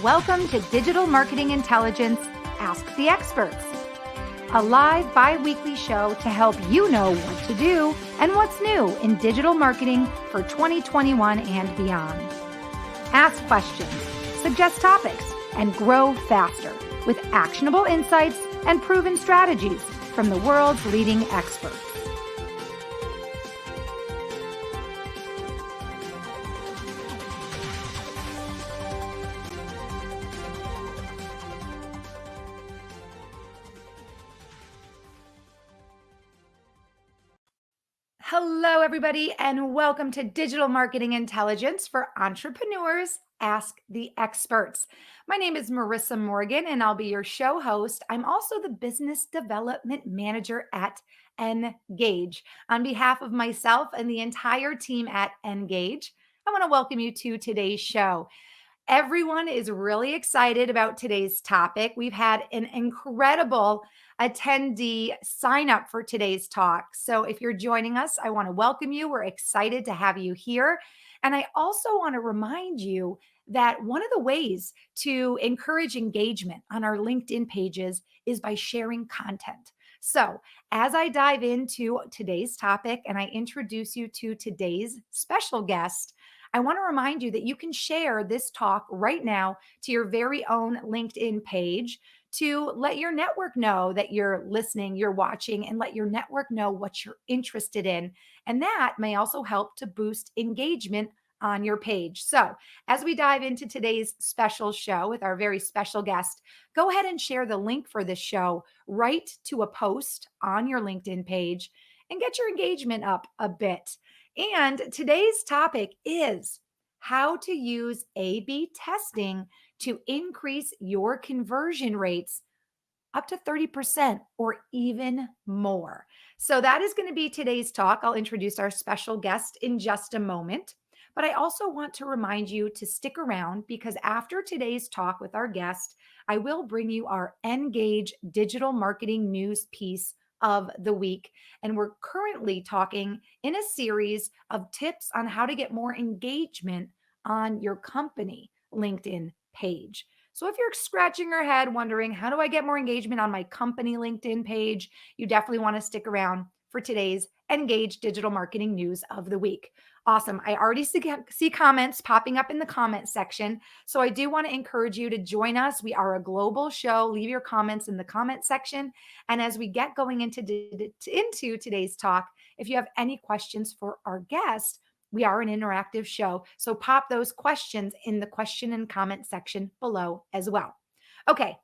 Welcome to Digital Marketing Intelligence Ask the Experts, a live bi-weekly show to help you know what to do and what's new in digital marketing for 2021 and beyond. Ask questions, suggest topics, and grow faster with actionable insights and proven strategies from the world's leading experts. Hello, everybody, and welcome to Digital Marketing Intelligence for Entrepreneurs Ask the Experts. My name is Marissa Morgan, and I'll be your show host. I'm also the Business Development Manager at Engage. On behalf of myself and the entire team at Engage, I want to welcome you to today's show. Everyone is really excited about today's topic. We've had an incredible attendee sign up for today's talk. So if you're joining us, I want to welcome you. We're excited to have you here. And I also want to remind you that one of the ways to encourage engagement on our LinkedIn pages is by sharing content. So as I dive into today's topic and I introduce you to today's special guest, I want to remind you that you can share this talk right now to your very own LinkedIn page to let your network know that you're listening, you're watching, and let your network know what you're interested in. And that may also help to boost engagement on your page. So as we dive into today's special show with our very special guest, go ahead and share the link for this show right to a post on your LinkedIn page and get your engagement up a bit. And today's topic is how to use A/B testing to increase your conversion rates up to 30% or even more. So that is going to be today's talk. I'll introduce our special guest in just a moment. But I also want to remind you to stick around because after today's talk with our guest, I will bring you our Engage digital marketing news piece of the week. And we're currently talking in a series of tips on how to get more engagement on your company LinkedIn page. So if you're scratching your head wondering, how do I get more engagement on my company LinkedIn page? You definitely want to stick around for today's Engage digital marketing news of the week. Awesome. I already see comments popping up in the comment section. So I do want to encourage you to join us. We are a global show. Leave your comments in the comment section. And as we get going into today's talk, if you have any questions for our guest, we are an interactive show. So pop those questions in the question and comment section below as well. Okay.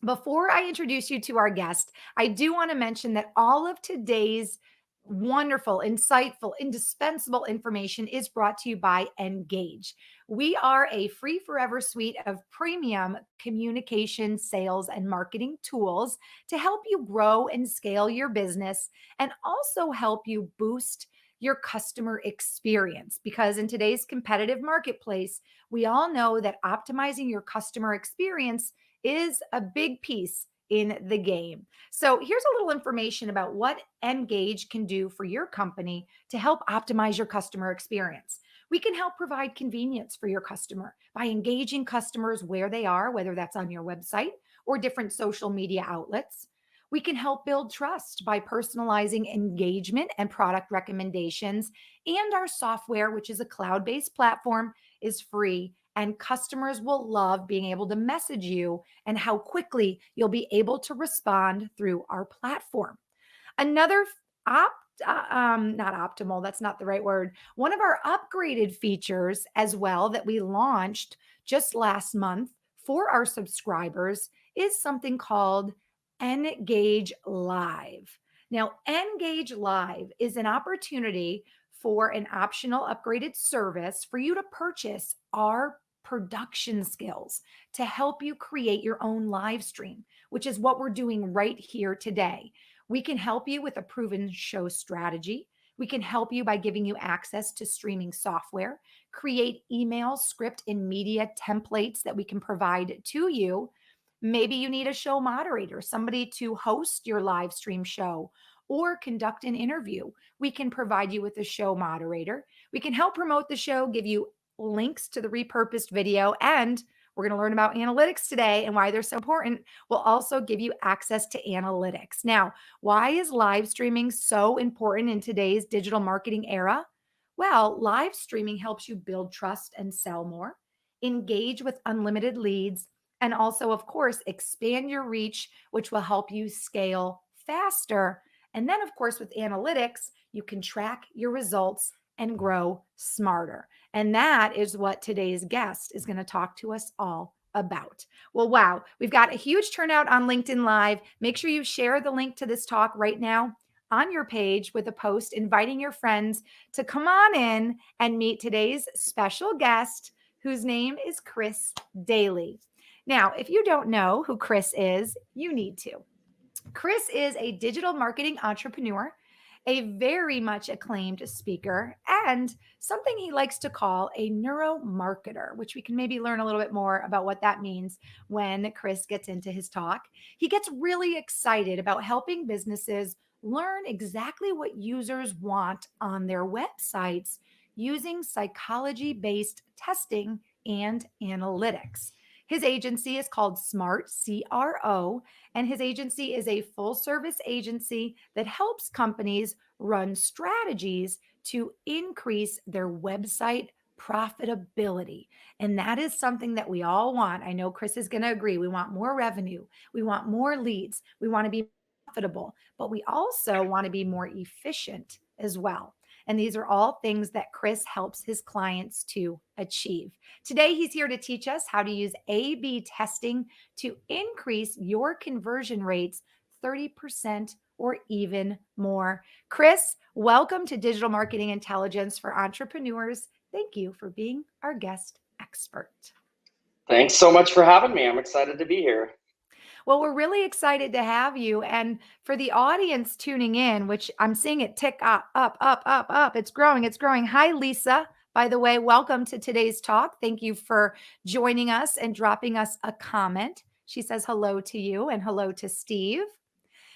Before I introduce you to our guest, I do want to mention that all of today's wonderful, insightful, indispensable information is brought to you by Engage. We are a free forever suite of premium communication, sales, and marketing tools to help you grow and scale your business and also help you boost your customer experience. Because in today's competitive marketplace, we all know that optimizing your customer experience is a big piece in the game. So here's a little information about what Engage can do for your company to help optimize your customer experience. We can help provide convenience for your customer by engaging customers where they are, whether that's on your website or different social media outlets. We can help build trust by personalizing engagement and product recommendations. And our software, which is a cloud-based platform, is free. And customers will love being able to message you and how quickly you'll be able to respond through our platform. Another not optimal, that's not the right word. One of our upgraded features as well that we launched just last month for our subscribers is something called Engage Live. Now, Engage Live is an opportunity for an optional upgraded service for you to purchase our production skills to help you create your own live stream, which is what we're doing right here today. We can help you with a proven show strategy. We can help you by giving you access to streaming software, create email, script, and media templates that we can provide to you. Maybe you need a show moderator, somebody to host your live stream show or conduct an interview. We can provide you with a show moderator. We can help promote the show, give you links to the repurposed video, and We're going to learn about analytics today and why they're so important. We'll also give you access to analytics. Now, why is live streaming so important in today's digital marketing era? Well, live streaming helps you build trust and sell more, engage with unlimited leads, and also, of course, expand your reach, which will help you scale faster. And then, of course, with analytics, you can track your results and grow smarter. And that is what today's guest is going to talk to us all about. Well, wow, we've got a huge turnout on LinkedIn Live. Make sure you share the link to this talk right now on your page with a post inviting your friends to come on in and meet today's special guest, whose name is Chris Dayley. Now, if you don't know who Chris is, you need to. Chris is a digital marketing entrepreneur, a very much acclaimed speaker, and something he likes to call a neuromarketer, which we can maybe learn a little bit more about what that means when Chris gets into his talk. He gets really excited about helping businesses learn exactly what users want on their websites using psychology-based testing and analytics. His agency is called Smart CRO, and his agency is a full service agency that helps companies run strategies to increase their website profitability. And that is something that we all want. I know Chris is going to agree. We want more revenue, we want more leads, we want to be profitable, but we also want to be more efficient as well. And these are all things that Chris helps his clients to achieve. Today, he's here to teach us how to use A/B testing to increase your conversion rates 30% or even more. Chris, welcome to Digital Marketing Intelligence for Entrepreneurs. Thank you for being our guest expert. Thanks so much for having me. I'm excited to be here. Well, we're really excited to have you. And for the audience tuning in, which I'm seeing it tick up, up. It's growing. It's growing. Hi, Lisa. By the way, welcome to today's talk. Thank you for joining us and dropping us a comment. She says hello to you and hello to Steve.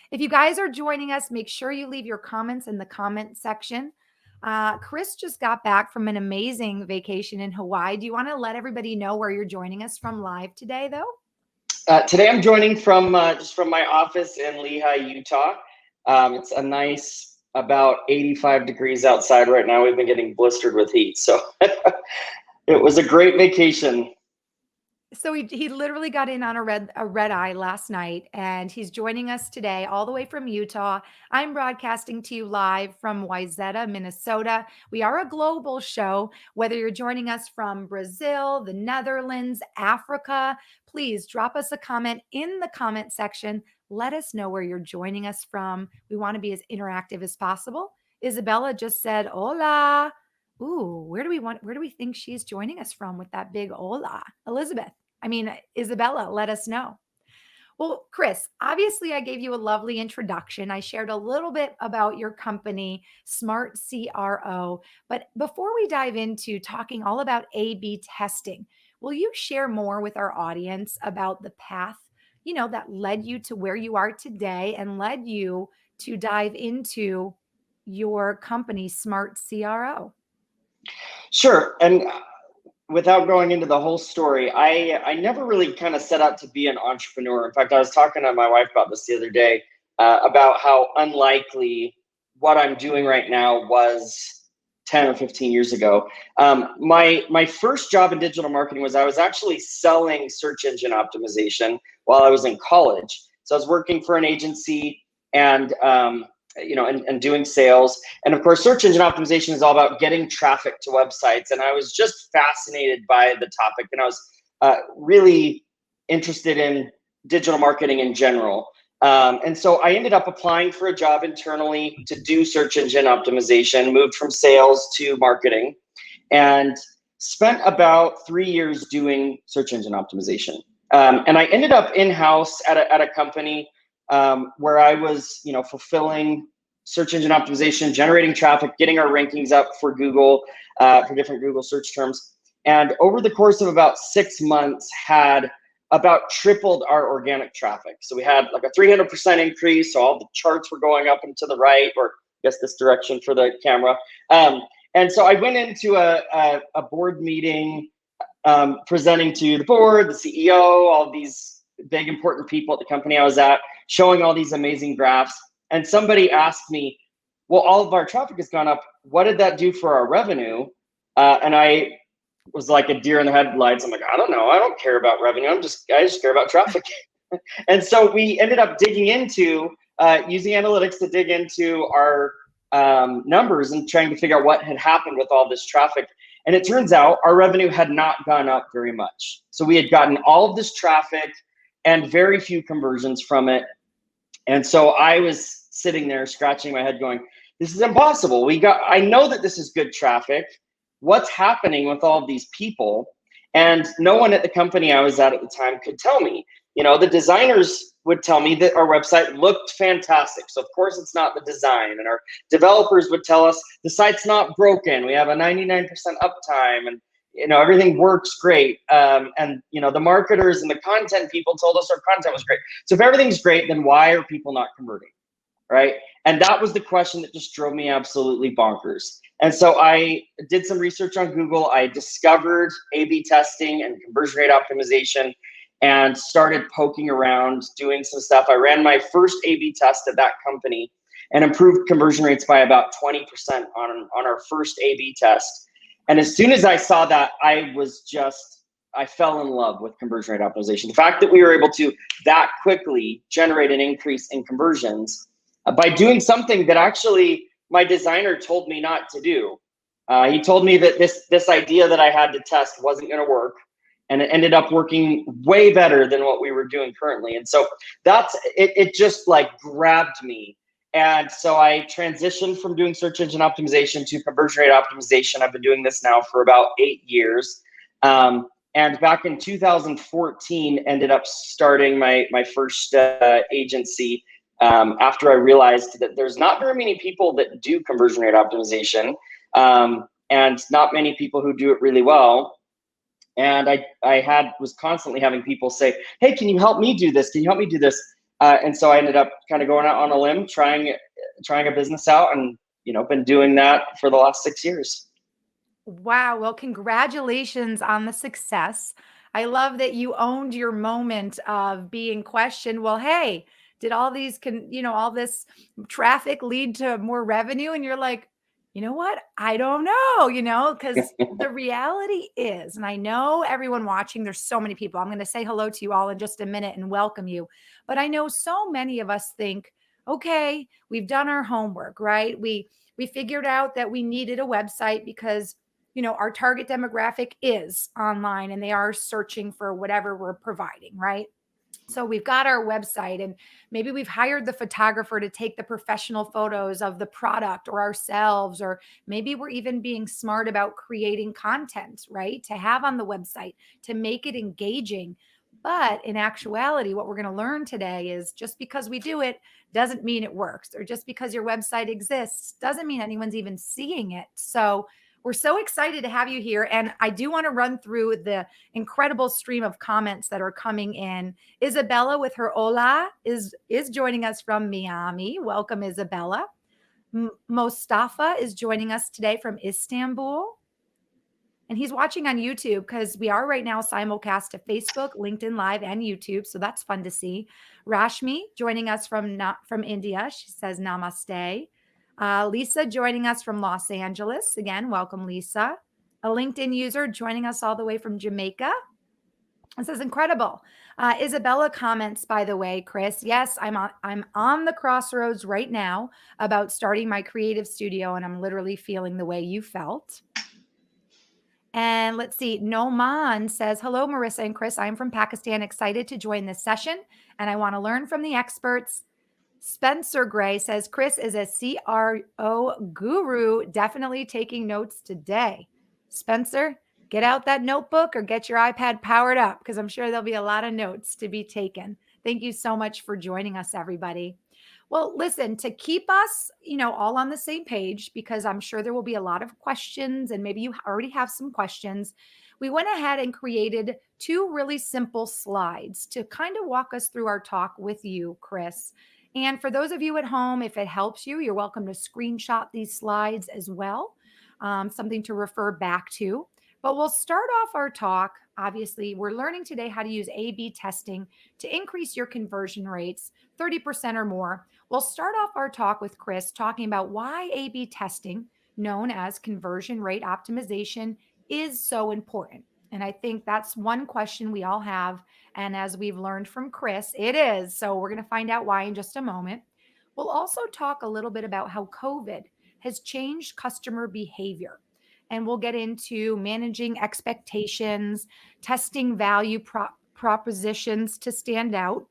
If you guys are joining us, make sure you leave your comments in the comment section. Chris just got back from an amazing vacation in Hawaii. Do you want to let everybody know where you're joining us from live today, though? Today I'm joining from just from my office in Lehi, Utah. It's a nice about 85 degrees outside right now. We've been getting blistered with heat, so it was a great vacation. So he literally got in on a red eye last night, and he's joining us today all the way from Utah. I'm broadcasting to you live from Wayzata, Minnesota. We are a global show. Whether you're joining us from Brazil, the Netherlands, Africa, please drop us a comment in the comment section. Let us know where you're joining us from. We want to be as interactive as possible. Isabella just said, hola. Ooh, where do we think she's joining us from with that big hola? Isabella, let us know. Well, Chris, obviously I gave you a lovely introduction. I shared a little bit about your company, Smart CRO. But before we dive into talking all about A/B testing, will you share more with our audience about the path, that led you to where you are today and led you to dive into your company, Smart CRO? Sure. And without going into the whole story, I never really kind of set out to be an entrepreneur. In fact, I was talking to my wife about this the other day, about how unlikely what I'm doing right now was 10 or 15 years ago. My first job in digital marketing was I was actually selling search engine optimization while I was in college. So I was working for an agency and doing sales. And of course, search engine optimization is all about getting traffic to websites. And I was just fascinated by the topic. And I was really interested in digital marketing in general. And so I ended up applying for a job internally to do search engine optimization, moved from sales to marketing, and spent about 3 years doing search engine optimization. And I ended up in-house at a company where I was, fulfilling search engine optimization, generating traffic, getting our rankings up for Google, for different Google search terms. And over the course of about 6 months, had about tripled our organic traffic. So we had like a 300% increase. So all the charts were going up and to the right, or I guess this direction for the camera. And so I went into a board meeting presenting to the board, the CEO, all these big important people at the company I was at, showing all these amazing graphs. And somebody asked me, well, all of our traffic has gone up. What did that do for our revenue? And I was like a deer in the headlights. I'm like, I don't know. I don't care about revenue. I just care about traffic. And so we ended up digging into using analytics to dig into our numbers and trying to figure out what had happened with all this traffic. And it turns out our revenue had not gone up very much. So we had gotten all of this traffic and very few conversions from it. And so I was sitting there scratching my head going, this is impossible. I know that this is good traffic. What's happening with all of these people? And no one at the company I was at the time could tell me. The designers would tell me that our website looked fantastic. So of course it's not the design. And our developers would tell us the site's not broken. We have a 99% uptime and everything works great. And the marketers and the content people told us our content was great. So if everything's great, then why are people not converting? Right? And that was the question that just drove me absolutely bonkers. And so I did some research on Google. I discovered A/B testing and conversion rate optimization and started poking around, doing some stuff. I ran my first A/B test at that company and improved conversion rates by about 20% on our first A/B test. And as soon as I saw that, I fell in love with conversion rate optimization. The fact that we were able to that quickly generate an increase in conversions by doing something that actually my designer told me not to do. He told me that this idea that I had to test wasn't going to work. And it ended up working way better than what we were doing currently. And so it just like grabbed me. And so I transitioned from doing search engine optimization to conversion rate optimization. I've been doing this now for about 8 years. And back in 2014, ended up starting my first agency after I realized that there's not very many people that do conversion rate optimization and not many people who do it really well. And I was constantly having people say, hey, can you help me do this? Can you help me do this? And so I ended up kind of going out on a limb, trying a business out, and been doing that for the last 6 years. Wow. Well, congratulations on the success. I love that you owned your moment of being questioned. Well, hey, did all this traffic lead to more revenue? And you're like, you know what? I don't know, because the reality is, and I know everyone watching, there's so many people. I'm going to say hello to you all in just a minute and welcome you. But I know so many of us think, okay, we've done our homework, right? We figured out that we needed a website because our target demographic is online and they are searching for whatever we're providing, right? So we've got our website and maybe we've hired the photographer to take the professional photos of the product or ourselves, or maybe we're even being smart about creating content, right? To have on the website to make it engaging. But in actuality, what we're going to learn today is just because we do it doesn't mean it works, or just because your website exists doesn't mean anyone's even seeing it. So we're so excited to have you here. And I do want to run through the incredible stream of comments that are coming in. Isabella with her hola is joining us from Miami. Welcome, Isabella. Mostafa is joining us today from Istanbul. And he's watching on YouTube because we are right now simulcast to Facebook, LinkedIn Live, and YouTube. So that's fun to see. Rashmi joining us from India. She says namaste. Lisa joining us from Los Angeles. Again, welcome, Lisa. A LinkedIn user joining us all the way from Jamaica. This is incredible. Isabella comments, by the way, Chris, yes, I'm on the crossroads right now about starting my creative studio, and I'm literally feeling the way you felt. And let's see, Noman says, hello, Marissa and Chris. I'm from Pakistan, excited to join this session, and I want to learn from the experts. Spencer Gray says, Chris is a CRO guru, definitely taking notes today. Spencer, get out that notebook or get your iPad powered up, because I'm sure there'll be a lot of notes to be taken. Thank you so much for joining us, everybody. Well, listen, to keep us, all on the same page, because I'm sure there will be a lot of questions and maybe you already have some questions, we went ahead and created 2 really simple slides to kind of walk us through our talk with you, Chris. And for those of you at home, if it helps you, you're welcome to screenshot these slides as well, something to refer back to. But we'll start off our talk. Obviously, we're learning today how to use A B testing to increase your conversion rates 30% or more. We'll start off our talk with Chris talking about why A B testing, known as conversion rate optimization, is so important. And I think that's one question we all have. And as we've learned from Chris, it is. So we're going to find out why in just a moment. We'll also talk a little bit about how COVID has changed customer behavior. And we'll get into managing expectations, testing value propositions to stand out.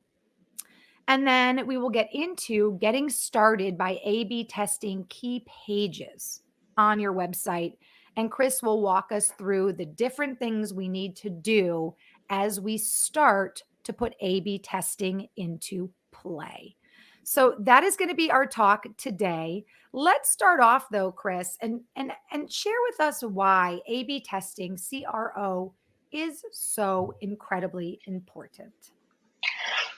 And then we will get into getting started by A B testing key pages on your website. And Chris will walk us through the different things we need to do as we start to put A B testing into play. So that is going to be our talk today. Let's start off though, Chris, and share with us why A/B testing, CRO, is so incredibly important.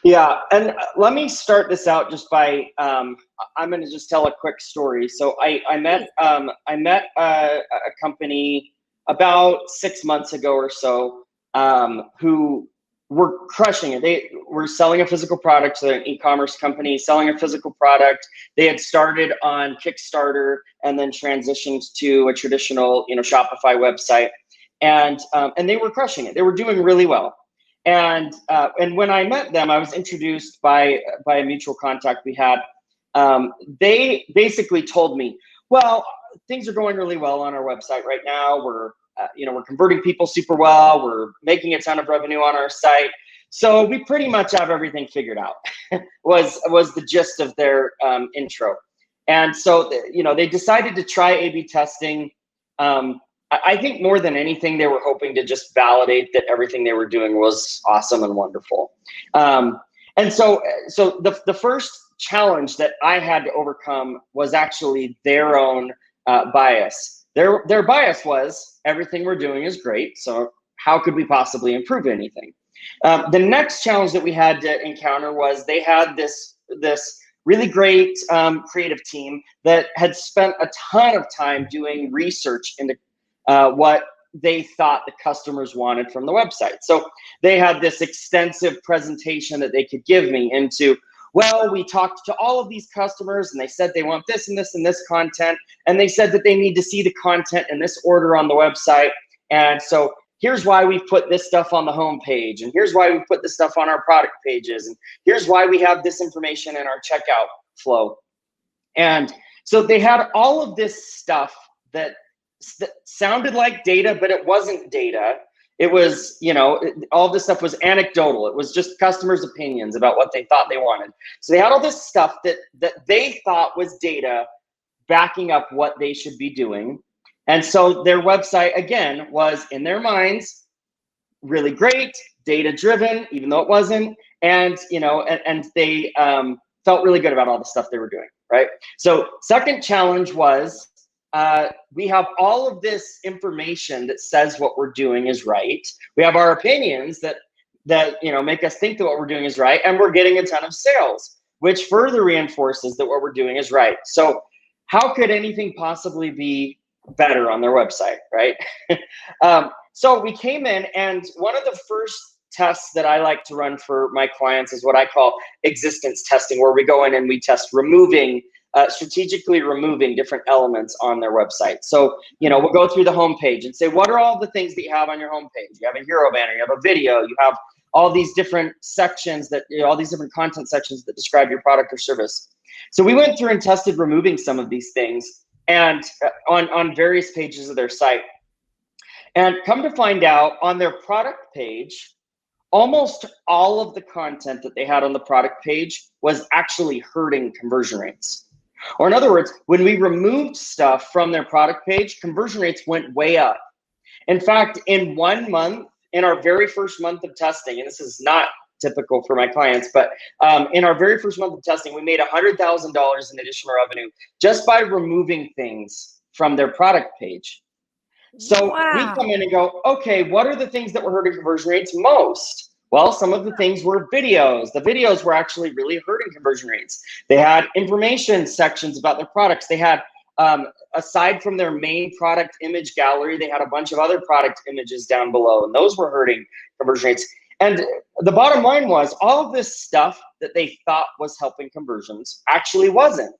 Yeah, and let me start this out just by I'm going to just tell a quick story. So I met a company about 6 months ago or so who were crushing it. They were selling a physical product, so they're an e-commerce company selling a physical product. They had started on Kickstarter and then transitioned to a traditional, Shopify website, and they were crushing it. They were doing really well. And when I met them, I was introduced by a mutual contact we had. They basically told me, well, things are going really well on our website right now. We're converting people super well. We're making a ton of revenue on our site. So we pretty much have everything figured out was the gist of their intro. And so, they decided to try A/B testing. I think more than anything, they were hoping to just validate that everything they were doing was awesome and wonderful. And so the first challenge that I had to overcome was actually their own bias. Their bias was everything we're doing is great, so how could we possibly improve anything? The next challenge that we had to encounter was they had this really great creative team that had spent a ton of time doing research into what they thought the customers wanted from the website. So they had this extensive presentation that they could give me into, well, we talked to all of these customers and they said they want this and this and this content. And they said that they need to see the content in this order on the website. And so here's why we put this stuff on the home page. And here's why we put this stuff on our product pages. And here's why we have this information in our checkout flow. And so they had all of this stuff that sounded like data, but it wasn't data. It was, all this stuff was anecdotal. It was just customers' opinions about what they thought they wanted. So they had all this stuff that they thought was data backing up what they should be doing. And so their website, again, was in their minds really great, data-driven, even though it wasn't. And, and they felt really good about all the stuff they were doing, right? So second challenge was, we have all of this information that says what we're doing is right. We have our opinions that make us think that what we're doing is right, and we're getting a ton of sales, which further reinforces that what we're doing is right. So how could anything possibly be better on their website, right? So we came in, and one of the first tests that I like to run for my clients is what I call existence testing, where we go in and we test strategically removing different elements on their website. So, we'll go through the homepage and say, what are all the things that you have on your homepage? You have a hero banner, you have a video, you have all these different sections all these different content sections that describe your product or service. So we went through and tested removing some of these things and on various pages of their site. And come to find out, on their product page, almost all of the content that they had on the product page was actually hurting conversion rates. Or in other words, when we removed stuff from their product page, conversion rates went way up. In fact, in 1 month, in our very first month of testing, and this is not typical for my clients, but in our very first month of testing, we made $100,000 in additional revenue just by removing things from their product page. So we come in and go, okay, what are the things that were hurting conversion rates most? Well, some of the things were videos. The videos were actually really hurting conversion rates. They had information sections about their products. They had Aside from their main product image gallery, they had a bunch of other product images down below, and those were hurting conversion rates. And the bottom line was all of this stuff that they thought was helping conversions actually wasn't.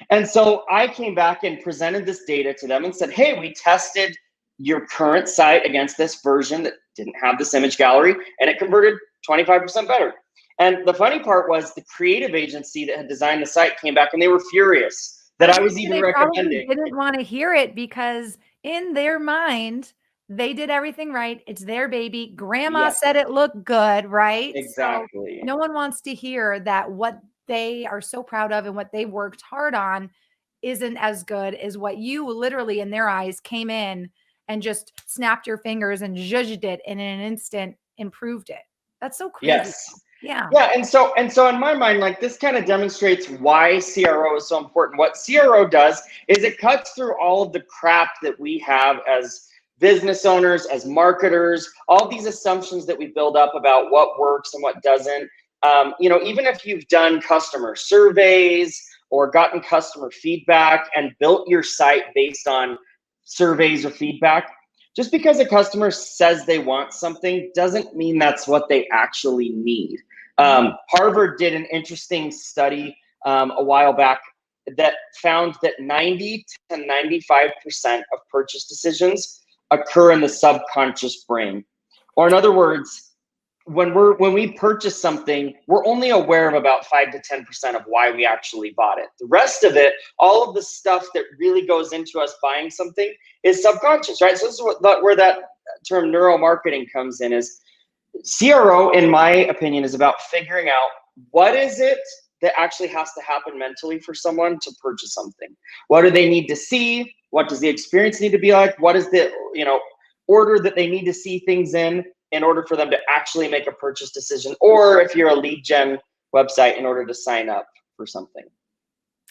And so I came back and presented this data to them and said, hey, we tested your current site against this version that didn't have this image gallery, and it converted 25% better. And the funny part was the creative agency that had designed the site came back and they were furious that I was even recommending. They didn't want to hear it because in their mind, they did everything right. It's their baby. Grandma said it looked good, right? Exactly. So no one wants to hear that what they are so proud of and what they worked hard on isn't as good as what you literally in their eyes came in and just snapped your fingers and judged it and in an instant improved it. That's so crazy. Yes. Yeah. Yeah. And so in my mind, like this kind of demonstrates why CRO is so important. What CRO does is it cuts through all of the crap that we have as business owners, as marketers, all these assumptions that we build up about what works and what doesn't. Even if you've done customer surveys or gotten customer feedback and built your site based on surveys or feedback, just because a customer says they want something doesn't mean that's what they actually need. Harvard did an interesting study a while back that found that 90 to 95% of purchase decisions occur in the subconscious brain. Or in other words, when we purchase something, we're only aware of about 5 to 10% of why we actually bought it. The rest of it, all of the stuff that really goes into us buying something is subconscious, right? So this is where that term neuromarketing comes in. Is CRO, in my opinion, is about figuring out what is it that actually has to happen mentally for someone to purchase something. What do they need to see? What does the experience need to be like? What is the order that they need to see things in order for them to actually make a purchase decision? Or if you're a lead gen website, in order to sign up for something.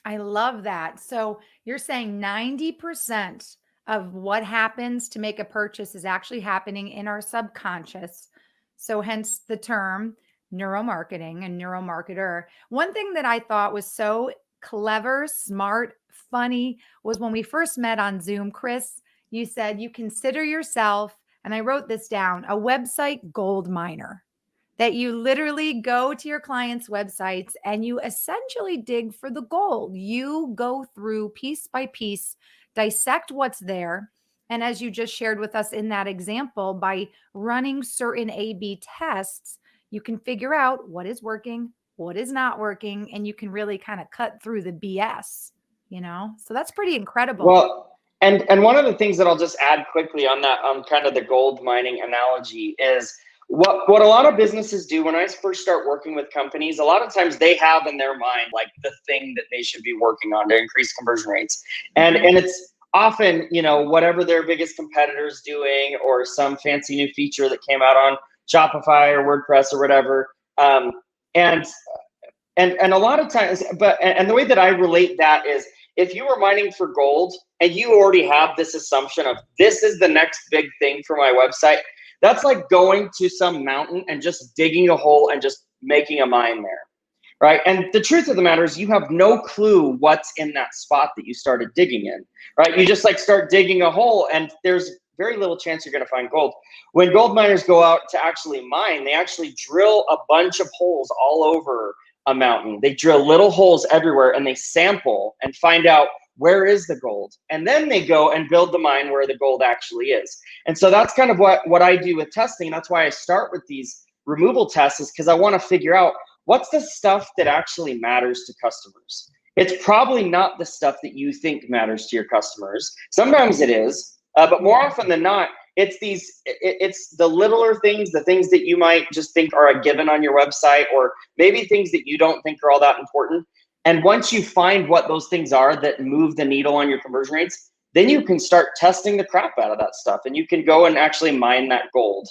I love that. So you're saying 90% of what happens to make a purchase is actually happening in our subconscious. So hence the term neuromarketing and neuromarketer. One thing that I thought was so clever, smart, funny was when we first met on Zoom, Chris, you said you consider yourself, and I wrote this down, a website gold miner. That you literally go to your clients' websites and you essentially dig for the gold. You go through piece by piece, dissect what's there. And as you just shared with us in that example, by running certain A/B tests, you can figure out what is working, what is not working, and you can really kind of cut through the BS, So that's pretty incredible. Well, and one of the things that I'll just add quickly on that, on kind of the gold mining analogy, is what a lot of businesses do when I first start working with companies, a lot of times they have in their mind like the thing that they should be working on to increase conversion rates. And it's often, whatever their biggest competitor's doing, or some fancy new feature that came out on Shopify or WordPress or whatever. And a lot of times, and the way that I relate that is, if you were mining for gold and you already have this assumption of this is the next big thing for my website, that's like going to some mountain and just digging a hole and just making a mine there, right? And the truth of the matter is you have no clue what's in that spot that you started digging in, right? You just like start digging a hole and there's very little chance you're going to find gold. When gold miners go out to actually mine, they actually drill a bunch of holes all over a mountain. They drill little holes everywhere and they sample and find out where is the gold. And then they go and build the mine where the gold actually is. And so that's kind of what I do with testing. That's why I start with these removal tests, is because I want to figure out what's the stuff that actually matters to customers. It's probably not the stuff that you think matters to your customers. Sometimes it is, but more often than not, it's the littler things, the things that you might just think are a given on your website, or maybe things that you don't think are all that important. And once you find what those things are that move the needle on your conversion rates, then you can start testing the crap out of that stuff and you can go and actually mine that gold.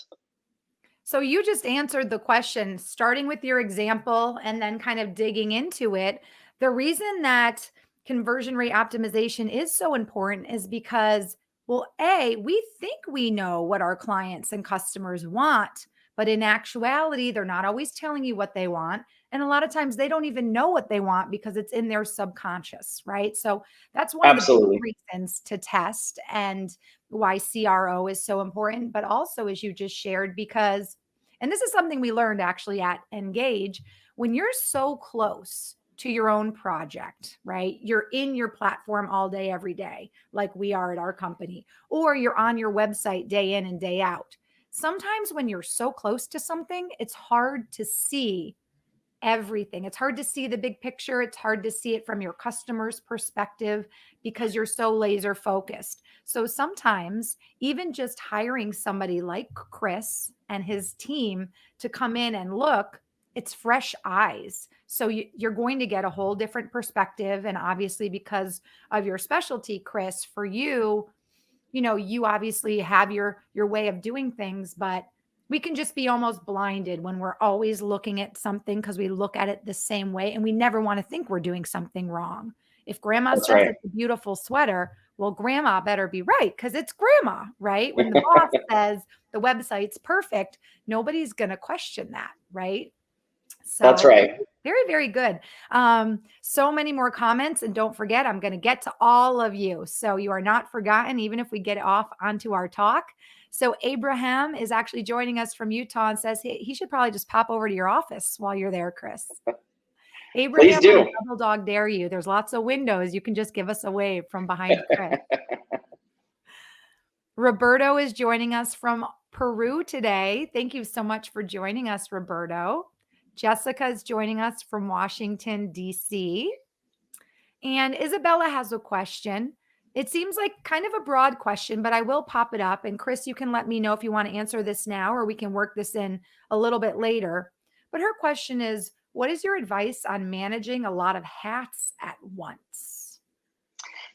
So you just answered the question, starting with your example and then kind of digging into it. The reason that conversion rate optimization is so important is because, well, A, we think we know what our clients and customers want, But in actuality, they're not always telling you what they want. And a lot of times they don't even know what they want because it's in their subconscious, right? So that's one of the big Absolutely. reasons to test and why CRO is so important. But also, as you just shared, because, and this is something we learned actually at Engage, when you're so close to your own project, right? You're in your platform all day, every day, like we are at our company, or you're on your website day in and day out. Sometimes when you're so close to something, it's hard to see everything. It's hard to see the big picture. It's hard to see it from your customer's perspective because you're so laser focused. So sometimes, even just hiring somebody like Chris and his team to come in and look, it's fresh eyes. So you're going to get a whole different perspective. And obviously, because of your specialty, Chris, for you, you obviously have your way of doing things, but we can just be almost blinded when we're always looking at something because we look at it the same way and we never want to think we're doing something wrong. If grandma That's says right. it's a beautiful sweater, well, grandma better be right because it's grandma, right? When the boss says the website's perfect, nobody's going to question that, right? That's So right. very, very good. So many more comments. And don't forget, I'm going to get to all of you. So you are not forgotten, even if we get off onto our talk. So Abraham is actually joining us from Utah and says he should probably just pop over to your office while you're there, Chris. Please Abraham, I do. double dog dare you. There's lots of windows. You can just give us a wave from behind Chris. Roberto is joining us from Peru today. Thank you so much for joining us, Roberto. Jessica is joining us from Washington, D.C. And Isabella has a question. It seems like kind of a broad question, but I will pop it up. And Chris, you can let me know if you want to answer this now or we can work this in a little bit later. But her question is, what is your advice on managing a lot of hats at once?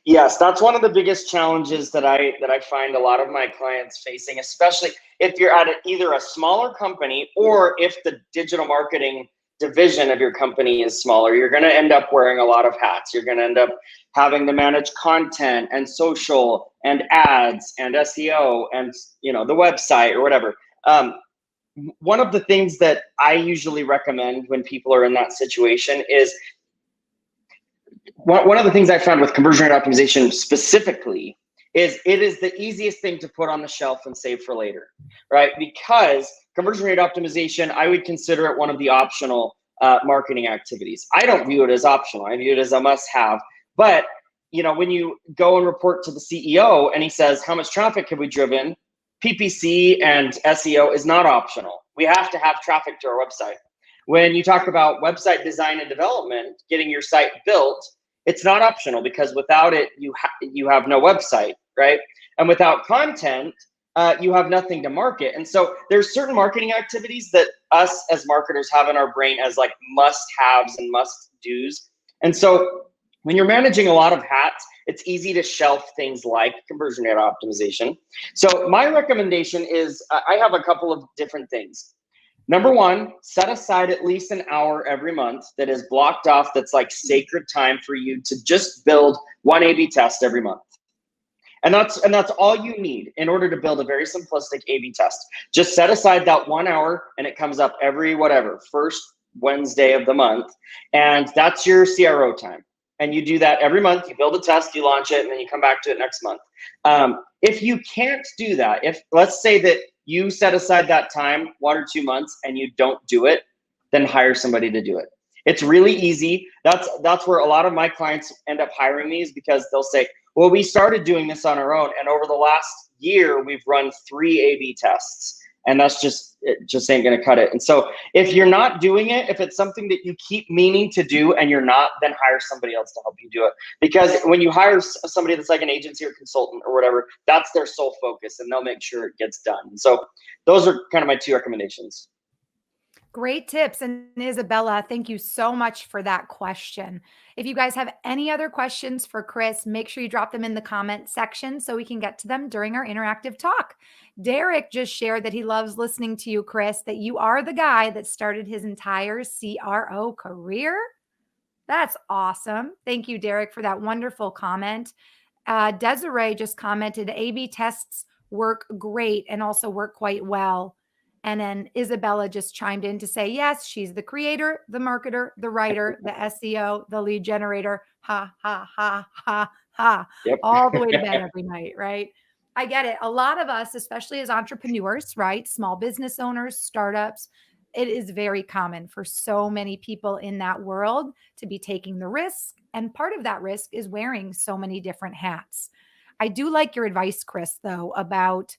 Yes, that's one of the biggest challenges that I find a lot of my clients facing, especially if you're at either a smaller company or if the digital marketing division of your company is smaller. You're going to end up wearing a lot of hats. You're going to end up having to manage content and social and ads and SEO and the website or whatever. One of the things that I usually recommend when people are in that situation is one of the things I found with conversion rate optimization specifically is it is the easiest thing to put on the shelf and save for later, right? Because conversion rate optimization, I would consider it one of the optional marketing activities. I don't view it as optional. I view it as a must-have. But when you go and report to the CEO and he says, how much traffic have we driven? PPC and SEO is not optional. We have to have traffic to our website. When you talk about website design and development, getting your site built, it's not optional because without it, you have no website, right? And without content, you have nothing to market. And so there's certain marketing activities that us as marketers have in our brain as like must-haves and must-dos. And so when you're managing a lot of hats, it's easy to shelf things like conversion rate optimization. So my recommendation is I have a couple of different things. Number one, set aside at least an hour every month that is blocked off, that's like sacred time for you to just build one A/B test every month. And that's all you need in order to build a very simplistic A/B test. Just set aside that 1 hour and it comes up every first Wednesday of the month. And that's your CRO time. And you do that every month. You build a test, you launch it, and then you come back to it next month. If you can't do that, if let's say that you set aside that time 1 or 2 months and you don't do it, then hire somebody to do it. It's really easy. That's where a lot of my clients end up hiring me, is because they'll say, well, we started doing this on our own, and over the last year, we've run 3 A/B tests, and it just ain't gonna cut it. And so if you're not doing it, if it's something that you keep meaning to do and you're not, then hire somebody else to help you do it. Because when you hire somebody that's like an agency or consultant or whatever, that's their sole focus, and they'll make sure it gets done. And so those are kind of my 2 recommendations. Great tips. And Isabella, thank you so much for that question. If you guys have any other questions for Chris, make sure you drop them in the comment section so we can get to them during our interactive talk. Derek just shared that he loves listening to you, Chris, that you are the guy that started his entire CRO career. That's awesome. Thank you, Derek, for that wonderful comment. Desiree just commented, A/B tests work great and also work quite well. And then Isabella just chimed in to say, yes, she's the creator, the marketer, the writer, the SEO, the lead generator. Ha, ha, ha, ha, ha. Yep. All the way to bed every night, right? I get it. A lot of us, especially as entrepreneurs, right? Small business owners, startups, it is very common for so many people in that world to be taking the risk. And part of that risk is wearing so many different hats. I do like your advice, Chris, though, about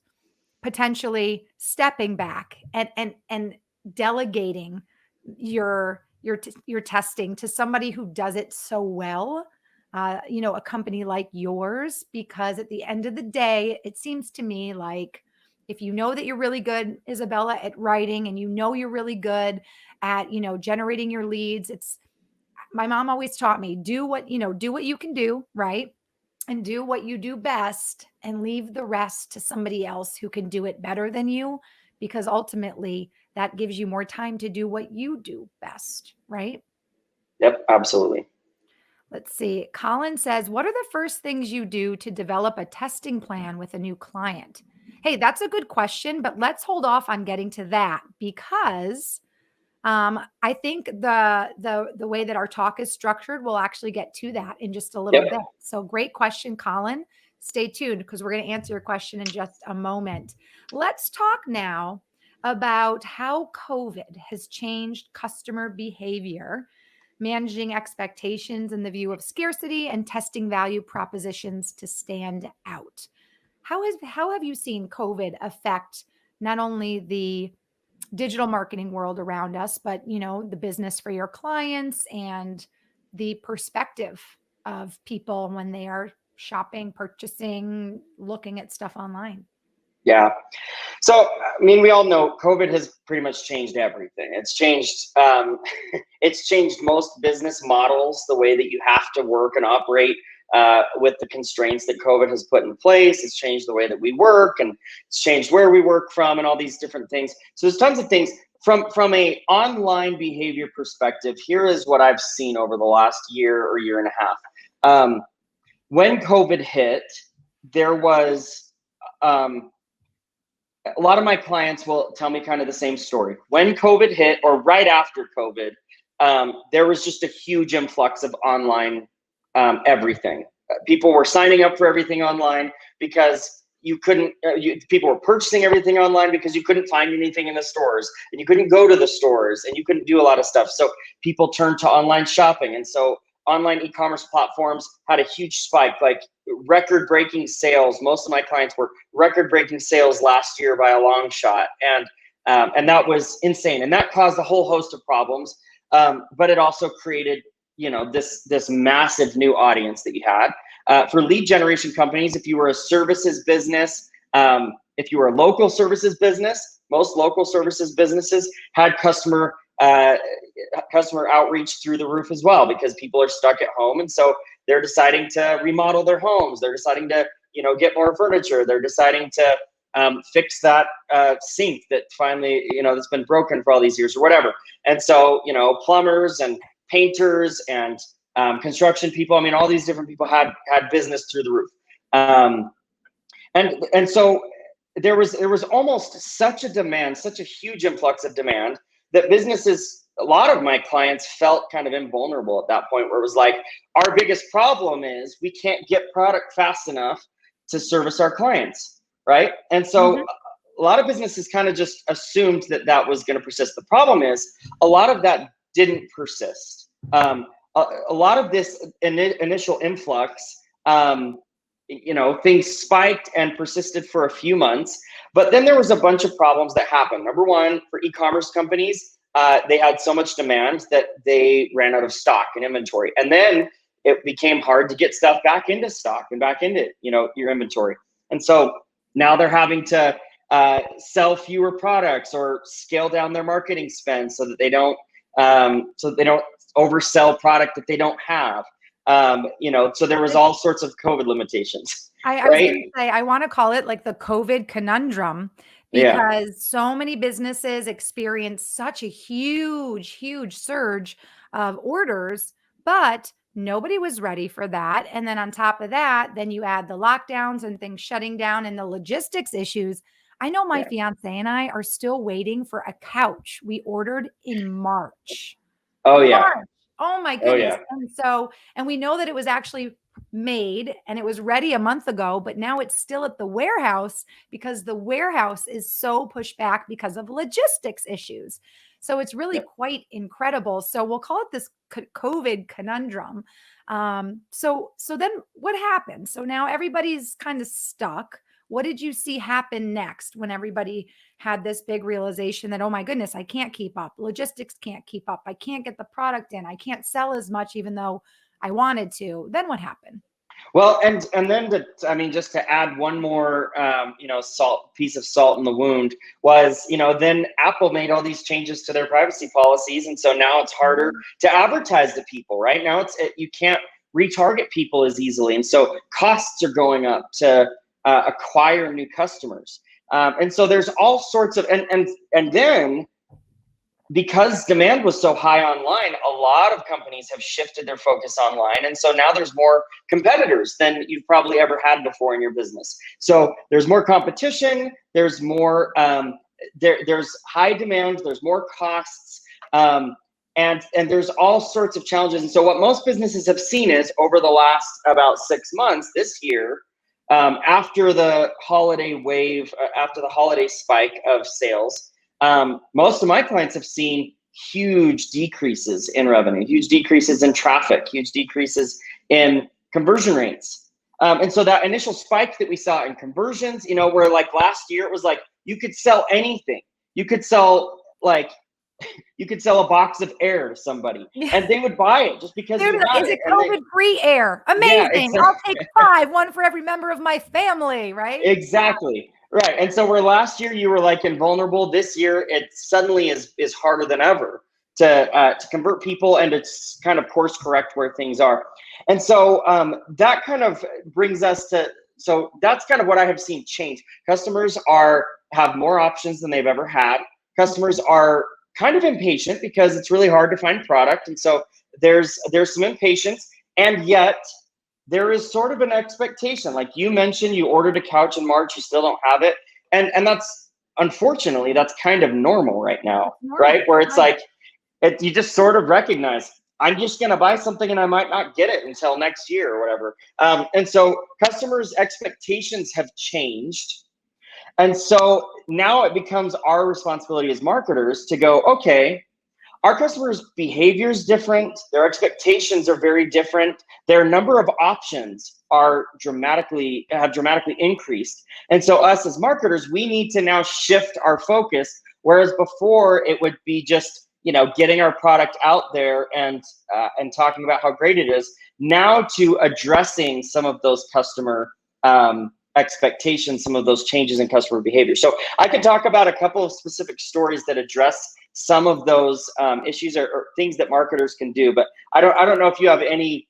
potentially stepping back and delegating your testing to somebody who does it so well, a company like yours, because at the end of the day, it seems to me like if you know that you're really good, Isabella, at writing, and you know you're really good at generating your leads, it's my mom always taught me, do what you can do, right? And do what you do best and leave the rest to somebody else who can do it better than you, because ultimately that gives you more time to do what you do best, right? Yep, absolutely. Let's see. Colin says, what are the first things you do to develop a testing plan with a new client? Hey, that's a good question, but let's hold off on getting to that because I think the way that our talk is structured, we'll actually get to that in just a little Yep. bit. So great question, Colin. Stay tuned because we're going to answer your question in just a moment. Let's talk now about how COVID has changed customer behavior, managing expectations in the view of scarcity, and testing value propositions to stand out. How have you seen COVID affect not only the digital marketing world around us, but the business for your clients and the perspective of people when they are shopping, purchasing, looking at stuff online? Yeah. So, I mean, we all know COVID has pretty much changed everything. It's changed, it's changed most business models, the way that you have to work and operate with the constraints that COVID has put in place. It's changed the way that we work, and it's changed where we work from, and all these different things. So there's tons of things from a online behavior perspective. Here is what I've seen over the last year or year and a half. When COVID hit, there was a lot of my clients will tell me kind of the same story. When COVID hit, or right after COVID, there was just a huge influx of online everything. People were signing up for everything online because you couldn't, people were purchasing everything online because you couldn't find anything in the stores, and you couldn't go to the stores, and you couldn't do a lot of stuff. So people turned to online shopping. And so online e-commerce platforms had a huge spike, like record-breaking sales. Most of my clients were record-breaking sales last year by a long shot, and that was insane. And that caused a whole host of problems, but it also created, this massive new audience that you had. For lead generation companies, if you were a services business, if you were a local services business, most local services businesses had customer outreach through the roof as well, because people are stuck at home, and so they're deciding to remodel their homes. They're deciding to get more furniture. They're deciding to fix that sink that finally that's been broken for all these years or whatever. And so plumbers and painters and construction people, I mean, all these different people had business through the roof. And so there was almost such a demand, such a huge influx of demand, that businesses, a lot of my clients felt kind of invulnerable at that point, where it was like, our biggest problem is we can't get product fast enough to service our clients, right? And so a lot of businesses kind of just assumed that was going to persist. The problem is a lot of that didn't persist. A lot of this initial influx, things spiked and persisted for a few months, but then there was a bunch of problems that happened. Number one, for e-commerce companies, they had so much demand that they ran out of stock and inventory. And then it became hard to get stuff back into stock and back into, your inventory. And so now they're having to sell fewer products or scale down their marketing spend so that they don't oversell product that they don't have. So there was all sorts of COVID limitations. I was going to say, I want to call it like the COVID conundrum, because so many businesses experienced such a huge surge of orders, but nobody was ready for that. And then on top of that, then you add the lockdowns and things shutting down and the logistics issues. I know my Yeah. fiance and I are still waiting for a couch we ordered in March. Oh yeah. March. Oh my Oh goodness. yeah. And we know that it was actually made and it was ready a month ago, but now it's still at the warehouse because the warehouse is so pushed back because of logistics issues. So it's really Yep. quite incredible. So we'll call it this COVID conundrum. So then what happened? So now everybody's kind of stuck. What did you see happen next when everybody had this big realization that, oh my goodness, I can't keep up. Logistics can't keep up. I can't get the product in. I can't sell as much, even though I wanted to. Then what happened? Well, and then just to add one more, piece of salt in the wound was, then Apple made all these changes to their privacy policies, and so now it's harder to advertise to people. Right now, you can't retarget people as easily, and so costs are going up to acquire new customers, and so there's all sorts of and then because demand was so high online, a lot of companies have shifted their focus online. And so now there's more competitors than you've probably ever had before in your business. So there's more competition, there's more, there's high demand, there's more costs, and there's all sorts of challenges. And so what most businesses have seen is over the last about 6 months this year, after the holiday wave, after the holiday spike of sales, most of my clients have seen huge decreases in revenue, huge decreases in traffic, huge decreases in conversion rates. And so that initial spike that we saw in conversions, where like last year it was like you could sell anything. You could sell a box of air to somebody and they would buy it just because you had Is it. it COVID-free air? Yeah, Amazing. exactly. I'll take 5, one for every member of my family, right? Exactly. Right. And so where last year you were like invulnerable, this year it suddenly is harder than ever to convert people and to kind of course correct where things are. And so that kind of brings us to, so that's kind of what I have seen change. Customers have more options than they've ever had. Customers are kind of impatient because it's really hard to find product. And so there's some impatience, and yet there is sort of an expectation. Like you mentioned, you ordered a couch in March, you still don't have it. And that's, unfortunately, that's kind of normal right now, right? Where it's like, you just sort of recognize, I'm just going to buy something and I might not get it until next year or whatever. And so customers' expectations have changed. And so now it becomes our responsibility as marketers to go, okay, our customers' behavior is different. Their expectations are very different. Their number of options have dramatically increased. And so us as marketers, we need to now shift our focus. Whereas before it would be just, getting our product out there and talking about how great it is, now to addressing some of those customer expectations, some of those changes in customer behavior. So I could talk about a couple of specific stories that address some of those issues or things that marketers can do, but I don't know if you have any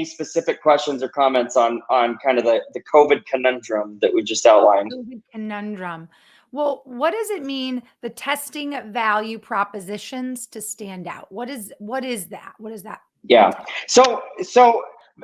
specific questions or comments on kind of the COVID conundrum that we just outlined. COVID conundrum. Well, what does it mean, the testing value propositions to stand out? What is that? What is that? Yeah. So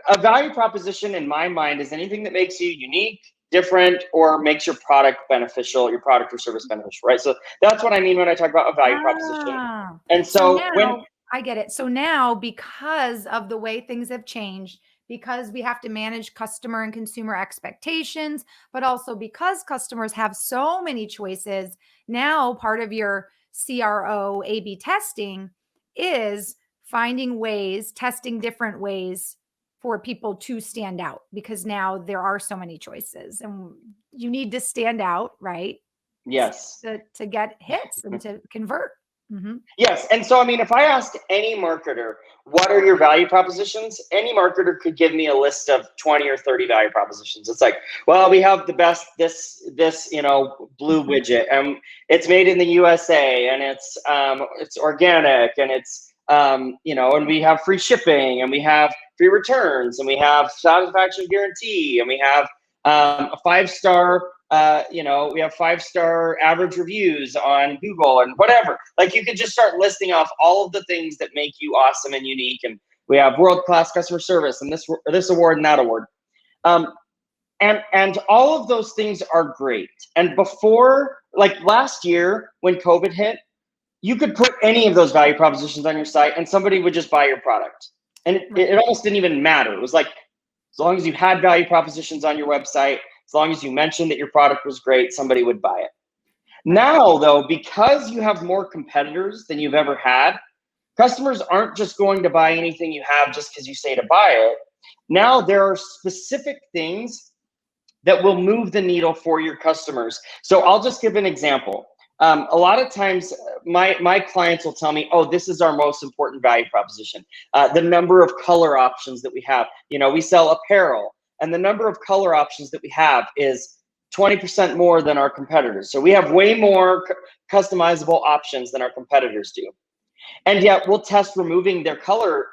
a value proposition in my mind is anything that makes you unique, different, or makes your product beneficial, your product or service beneficial, right? So that's what I mean when I talk about a value proposition. And so now, I get it. So now, because of the way things have changed, because we have to manage customer and consumer expectations, but also because customers have so many choices, now part of your CRO A/B testing is finding ways, testing different ways for people to stand out, because now there are so many choices and you need to stand out, right? Yes. To get hits and to convert. Mm-hmm. Yes. And so, I mean, if I asked any marketer, what are your value propositions? Any marketer could give me a list of 20 or 30 value propositions. It's like, well, we have the best, this, blue widget, and it's made in the USA, and it's organic, and it's, and we have free shipping, and we have free returns, and we have satisfaction guarantee, and we have a 5-star, we have 5-star average rewiews on Google and whatever. Like you could just start listing off all of the things that make you awesome and unique. And we have world-class customer service and this award and that award. And all of those things are great. And before, like last year when COVID hit, you could put any of those value propositions on your site and somebody would just buy your product. And it almost didn't even matter. It was like, as long as you had value propositions on your website, as long as you mentioned that your product was great, somebody would buy it. Now, though, because you have more competitors than you've ever had, customers aren't just going to buy anything you have just because you say to buy it. Now there are specific things that will move the needle for your customers. So I'll just give an example. A lot of times my clients will tell me, oh, this is our most important value proposition. The number of color options that we have. We sell apparel, and the number of color options that we have is 20% more than our competitors. So we have way more customizable options than our competitors do. And yet we'll test removing their color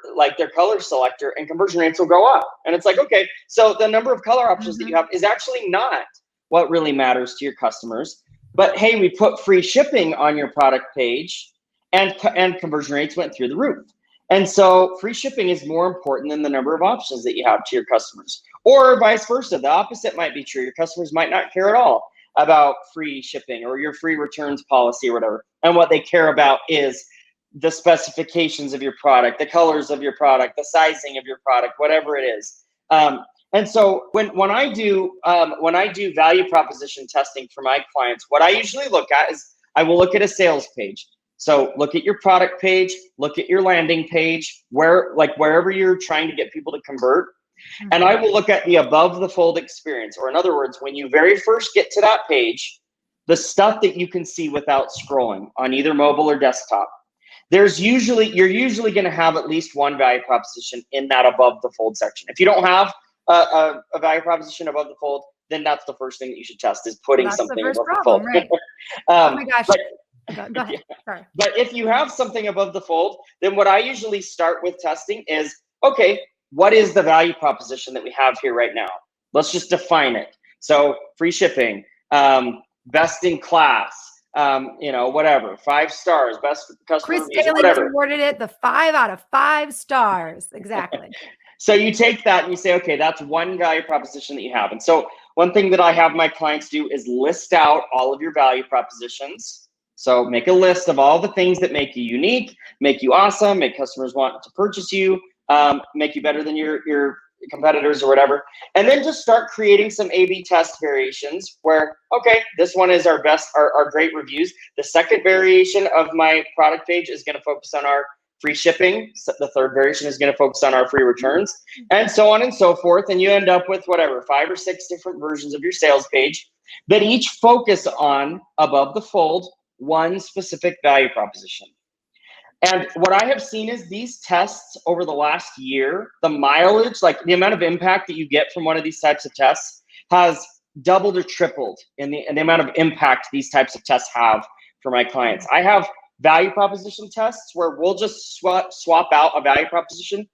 selector, and conversion rates will go up. And it's like, okay, so the number of color options that you have is actually not what really matters to your customers. But hey, we put free shipping on your product page, and conversion rates went through the roof. And so free shipping is more important than the number of options that you have to your customers. Or vice versa, the opposite might be true. Your customers might not care at all about free shipping or your free returns policy or whatever. And what they care about is the specifications of your product, the colors of your product, the sizing of your product, whatever it is. And so when I do value proposition testing for my clients, what I usually look at is I will look at a sales page. So look at your product page, look at your landing page, wherever you're trying to get people to convert. And I will look at the above the fold experience, or in other words, when you very first get to that page, the stuff that you can see without scrolling on either mobile or desktop. You're usually going to have at least one value proposition in that above the fold section. If you don't have a value proposition above the fold, then that's the first thing that you should test, is putting something above the fold. Right. Oh my gosh. Go ahead. Sorry. But if you have something above the fold, then what I usually start with testing is, okay, what is the value proposition that we have here right now? Let's just define it. So free shipping, best in class, whatever, 5 stars, best customer Chris reviews, Dayley whatever. awarded it the 5 out of 5 stars. Exactly. So you take that and you say, okay, that's one value proposition that you have. And so one thing that I have my clients do is list out all of your value propositions. So make a list of all the things that make you unique, make you awesome, make customers want to purchase you, make you better than your competitors or whatever. And then just start creating some A/B test variations where, okay, this one is our best, our great reviews. The second variation of my product page is going to focus on our free shipping. So the third variation is going to focus on our free returns, and so on and so forth. And you end up with whatever, 5 or 6 different versions of your sales page that each focus on above the fold one specific value proposition. And what I have seen is these tests over the last year, the mileage, like the amount of impact that you get from one of these types of tests, has doubled or tripled in the amount of impact these types of tests have for my clients. I have value proposition tests where we'll just swap out a value proposition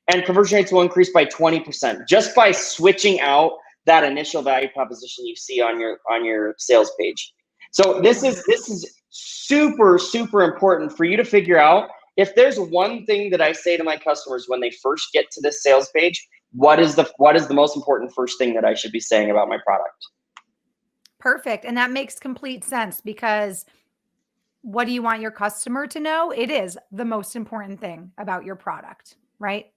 and conversion rates will increase by 20% just by switching out that initial value proposition you see on your sales page. So this is super, super important for you to figure out. If there's one thing that I say to my customers when they first get to this sales page, what is the most important first thing that I should be saying about my product? Perfect. And that makes complete sense, because what do you want your customer to know? It is the most important thing about your product, right?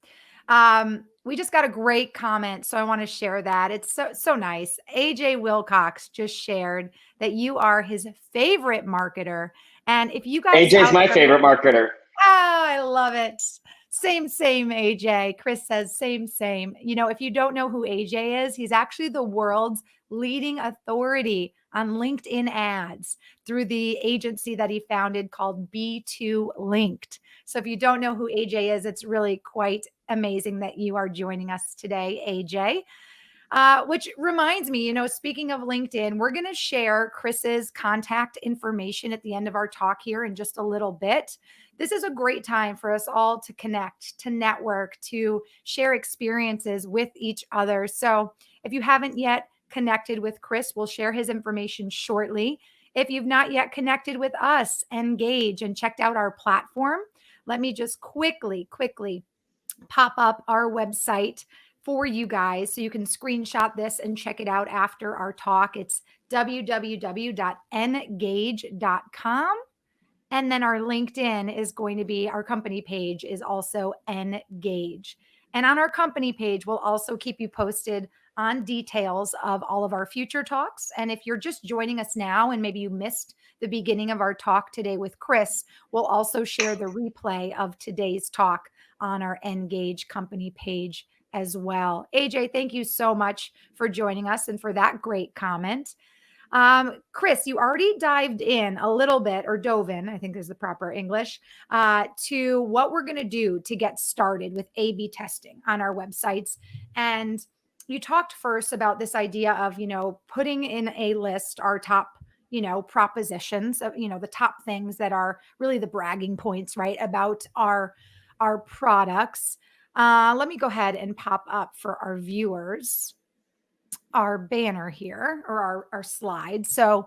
We just got a great comment, so I want to share that. It's so nice. AJ Wilcox just shared that you are his favorite marketer. And if you guys, AJ's my favorite marketer. Oh, I love it. Same, AJ. Chris says same. If you don't know who AJ is, he's actually the world's leading authority on LinkedIn ads through the agency that he founded called B2 Linked. So if you don't know who AJ is, it's really quite amazing that you are joining us today, AJ. Which reminds me, speaking of LinkedIn, we're going to share Chris's contact information at the end of our talk here in just a little bit. This is a great time for us all to connect, to network, to share experiences with each other. So if you haven't yet connected with Chris, we'll share his information shortly. If you've not yet connected with us, engage and checked out our platform, let me just quickly pop up our website for you guys. So you can screenshot this and check it out after our talk. It's www.ngage.com. And then our LinkedIn is going to be, our company page is also Engage. And on our company page, we'll also keep you posted on details of all of our future talks. And if you're just joining us now and maybe you missed the beginning of our talk today with Chris, we'll also share the replay of today's talk on our Engage company page as well. AJ, thank you so much for joining us and for that great comment. Chris, you already dived in a little bit, or dove in, I think is the proper English, to what we're going to do to get started with A/B testing on our websites. And you talked first about this idea of, putting in a list our top, propositions of, the top things that are really the bragging points, right, about our products. Let me go ahead and pop up for our viewers our banner here, or our slide. So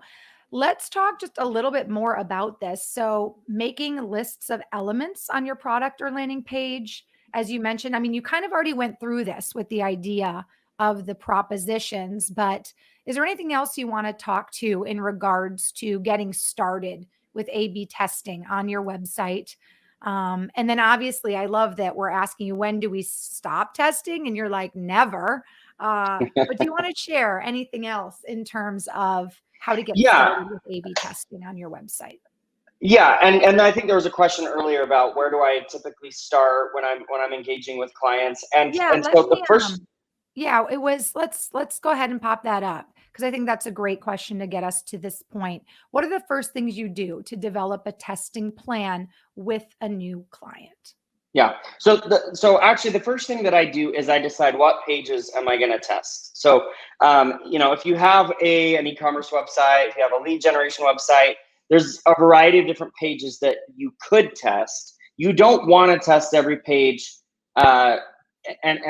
let's talk just a little bit more about this. So making lists of elements on your product or landing page, as you mentioned, I mean, you kind of already went through this with the idea of the propositions, but is there anything else you want to talk to in regards to getting started with A/B testing on your website? And then obviously I love that we're asking you, when do we stop testing? And you're like, never. But do you want to share anything else in terms of how to get started with A/B testing on your website? Yeah, and I think there was a question earlier about where do I typically start when I'm engaging with clients, and so the first. Yeah, it was. Let's go ahead and pop that up, because I think that's a great question to get us to this point. What are the first things you do to develop a testing plan with a new client? Yeah. So actually, the first thing that I do is I decide what pages am I going to test. So, if you have an e-commerce website, if you have a lead generation website, there's a variety of different pages that you could test. You don't want to test every page. And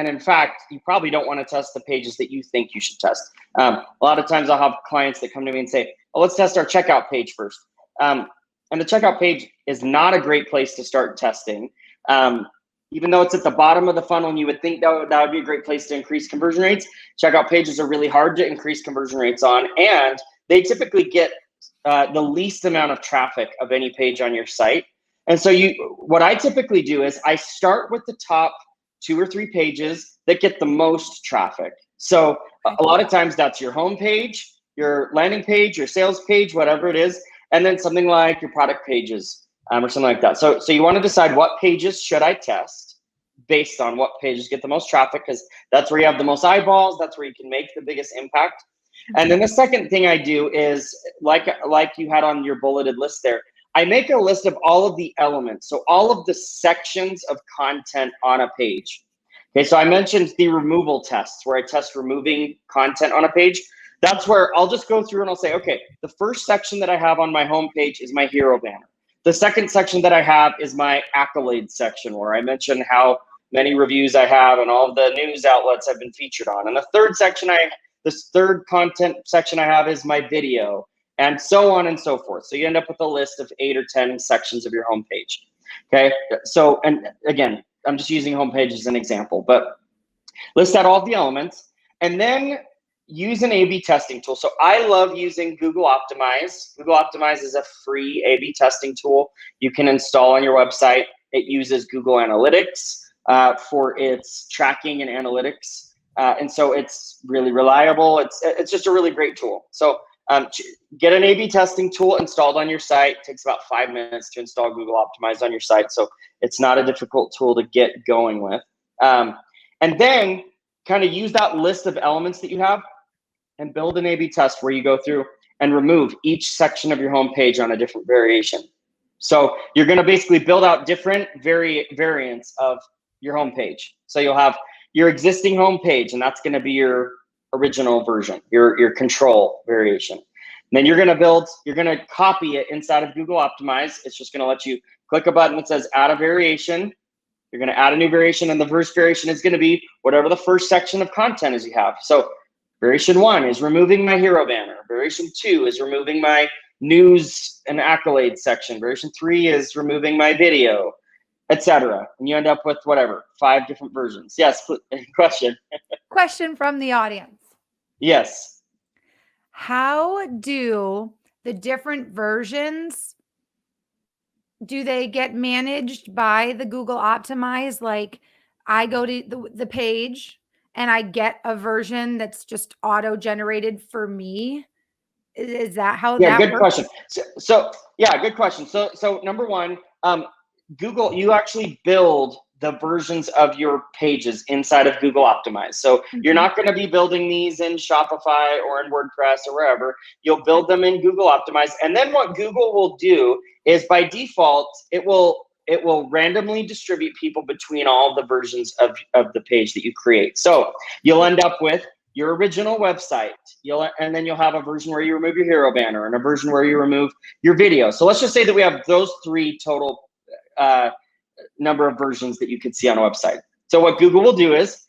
in fact, you probably don't want to test the pages that you think you should test. A lot of times I'll have clients that come to me and say, oh, let's test our checkout page first. And the checkout page is not a great place to start testing. Even though it's at the bottom of the funnel and you would think that would be a great place to increase conversion rates, checkout pages are really hard to increase conversion rates on, and they typically get the least amount of traffic of any page on your site. And so what I typically do is I start with the top 2 or 3 pages that get the most traffic. So a lot of times that's your home page, your landing page, your sales page, whatever it is, and then something like your product pages. Or something like that. So you want to decide what pages should I test based on what pages get the most traffic, because that's where you have the most eyeballs. That's where you can make the biggest impact. And then the second thing I do is, like you had on your bulleted list there, I make a list of all of the elements. So all of the sections of content on a page. Okay, so I mentioned the removal tests where I test removing content on a page. That's where I'll just go through and I'll say, okay, the first section that I have on my home page is my hero banner. The second section that I have is my accolades section, where I mention how many reviews I have and all of the news outlets I've been featured on. And the third section, this third content section I have is my video, and so on and so forth. So you end up with a list of 8 or 10 sections of your homepage. Okay. So, and again, I'm just using homepage as an example, but list out all of the elements and then use an A/B testing tool. So I love using Google Optimize. Google Optimize is a free A/B testing tool you can install on your website. It uses Google Analytics for its tracking and analytics. And so it's really reliable. It's just a really great tool. So get an A/B testing tool installed on your site. It takes about 5 minutes to install Google Optimize on your site. So it's not a difficult tool to get going with. And then kind of use that list of elements that you have and build an A/B test where you go through and remove each section of your homepage on a different variation. So you're going to basically build out different variants of your homepage. So you'll have your existing homepage, and that's going to be your original version, your control variation. And then you're going to copy it inside of Google Optimize. It's just going to let you click a button that says add a variation. You're going to add a new variation, and the first variation is going to be whatever the first section of content is you have. So variation 1 is removing my hero banner. Variation 2 is removing my news and accolades section. Variation 3 is removing my video. etc. And you end up with whatever, 5 different versions. Yes, question. Question from the audience. Yes. How do the different versions, do they get managed by the Google Optimize? Like I go to the page and I get a version that's just auto-generated for me. Is that how Yeah, that good works? question. So yeah, good question. So number one, Google, you actually build the versions of your pages inside of Google Optimize. So you're not going to be building these in Shopify or in WordPress or wherever. You'll build them in Google Optimize. And then what Google will do is by default, it will randomly distribute people between all the versions of the page that you create. So you'll end up with your original website, and then you'll have a version where you remove your hero banner and a version where you remove your video. So let's just say that we have those 3 total number of versions that you could see on a website. So what Google will do is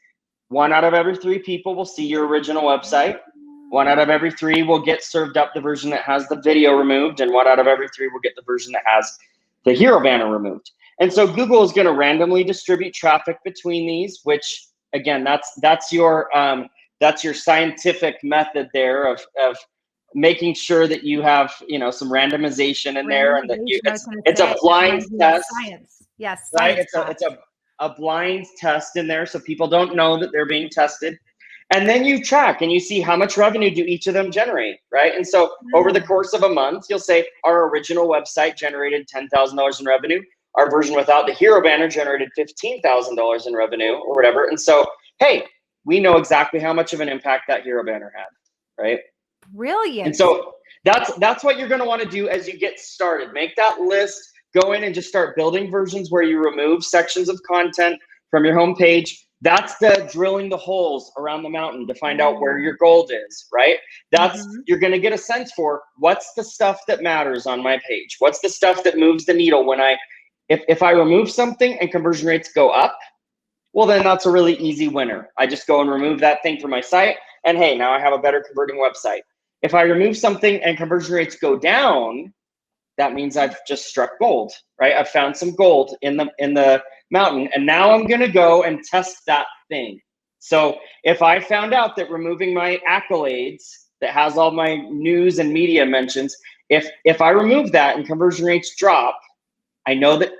1 out of every 3 people will see your original website. 1 out of every 3 will get served up the version that has the video removed, and 1 out of every 3 will get the version that has the hero banner removed. And so Google is going to randomly distribute traffic between these, which again, that's your scientific method there of making sure that you have, some randomization in there, and that it's a blind test. Science. Yes. Right. Science It's a blind test in there, so people don't know that they're being tested. And then you track and you see how much revenue do each of them generate, right? And so over the course of a month, you'll say our original website generated $10,000 in revenue. Our version without the hero banner generated $15,000 in revenue or whatever. And so, hey, we know exactly how much of an impact that hero banner had, right? Brilliant. And so that's what you're going to want to do as you get started. Make that list, go in and just start building versions where you remove sections of content from your homepage. That's the drilling the holes around the mountain to find out where your gold is, right? That's you're going to get a sense for what's the stuff that matters on my page. What's the stuff that moves the needle when if I remove something and conversion rates go up, well, then that's a really easy winner. I just go and remove that thing from my site, and hey, now I have a better converting website. If I remove something and conversion rates go down, that means I've just struck gold, right? I've found some gold in the mountain, and now I'm going to go and test that thing. So if I found out that removing my accolades that has all my news and media mentions, if I remove that and conversion rates drop, I know that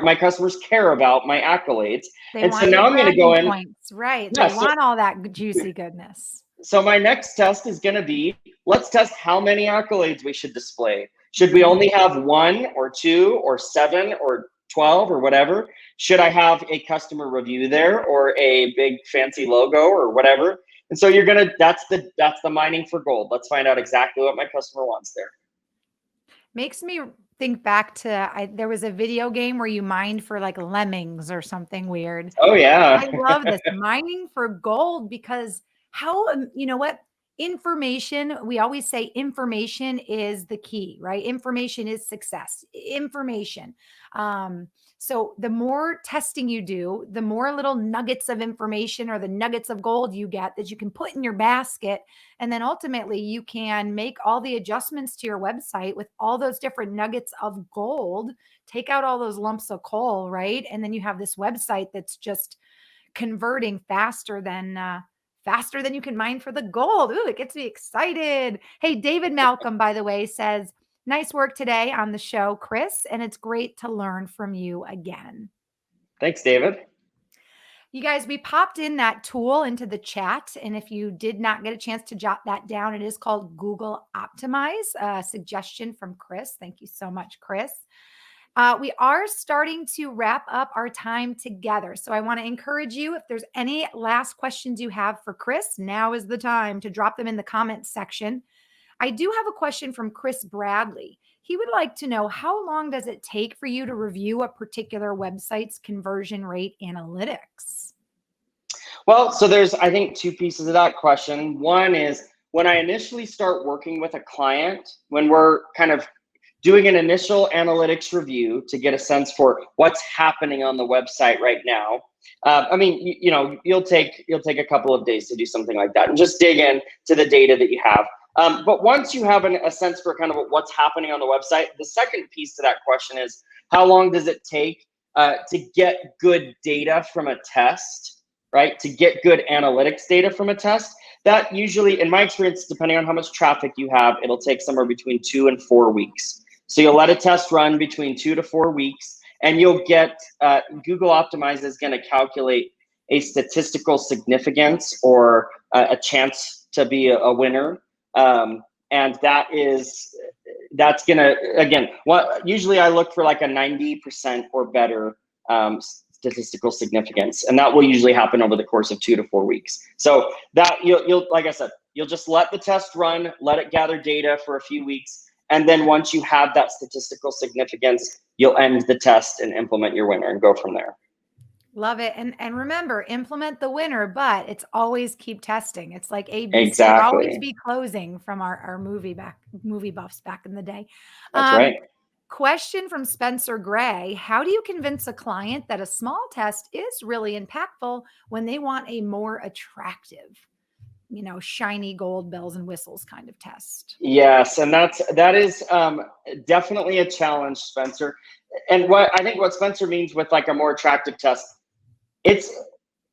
my customers care about my accolades. And so now I'm going to go in. Points, right. Yeah, they want all that juicy goodness. So my next test is going to be, let's test how many accolades we should display. Should we only have 1 or 2 or 7 or 12 or whatever? Should I have a customer review there or a big fancy logo or whatever? And so that's the mining for gold. Let's find out exactly what my customer wants there. Makes me think back to there was a video game where you mined for like lemmings or something weird. Oh yeah. I love this mining for gold, because you know what? Information, we always say information is the key, right? Information is success. Information. So the more testing you do, the more little nuggets of information or the nuggets of gold you get that you can put in your basket. And then ultimately you can make all the adjustments to your website with all those different nuggets of gold, take out all those lumps of coal, right? And then you have this website that's just converting faster than you can mine for the gold. Ooh, it gets me excited. Hey, David Malcolm, by the way, says, nice work today on the show, Chris, and it's great to learn from you again. Thanks, David. You guys, we popped in that tool into the chat, and if you did not get a chance to jot that down, it is called Google Optimize, a suggestion from Chris. Thank you so much, Chris. We are starting to wrap up our time together. So I want to encourage you, if there's any last questions you have for Chris, now is the time to drop them in the comments section. I do have a question from Chris Bradley. He would like to know, how long does it take for you to review a particular website's conversion rate analytics? Well, so there's, I think, 2 pieces of that question. One is when I initially start working with a client, when we're kind of doing an initial analytics review to get a sense for what's happening on the website right now. I mean, you'll take a couple of days to do something like that and just dig in to the data that you have. But once you have a sense for kind of what's happening on the website, the second piece to that question is, how long does it take to get good data from a test, right? To get good analytics data from a test, that usually, in my experience, depending on how much traffic you have, it'll take somewhere between 2 and 4 weeks. So you'll let a test run between 2 to 4 weeks, and you'll get, Google Optimize is going to calculate a statistical significance or a chance to be a winner. And that's gonna, again, usually I look for like a 90% or better statistical significance, and that will usually happen over the course of 2 to 4 weeks. So that you'll like I said, you'll just let the test run, let it gather data for a few weeks, and then once you have that statistical significance, you'll end the test and implement your winner and go from there. Love it. And remember, implement the winner, but it's always keep testing. It's like ABC, Exactly. always be closing from our movie buffs back in the day. That's right. Question from Spencer Gray. How do you convince a client that a small test is really impactful when they want a more attractive, shiny gold bells and whistles kind of test? Yes, and that is definitely a challenge, Spencer. And what I think what Spencer means with like a more attractive test, it's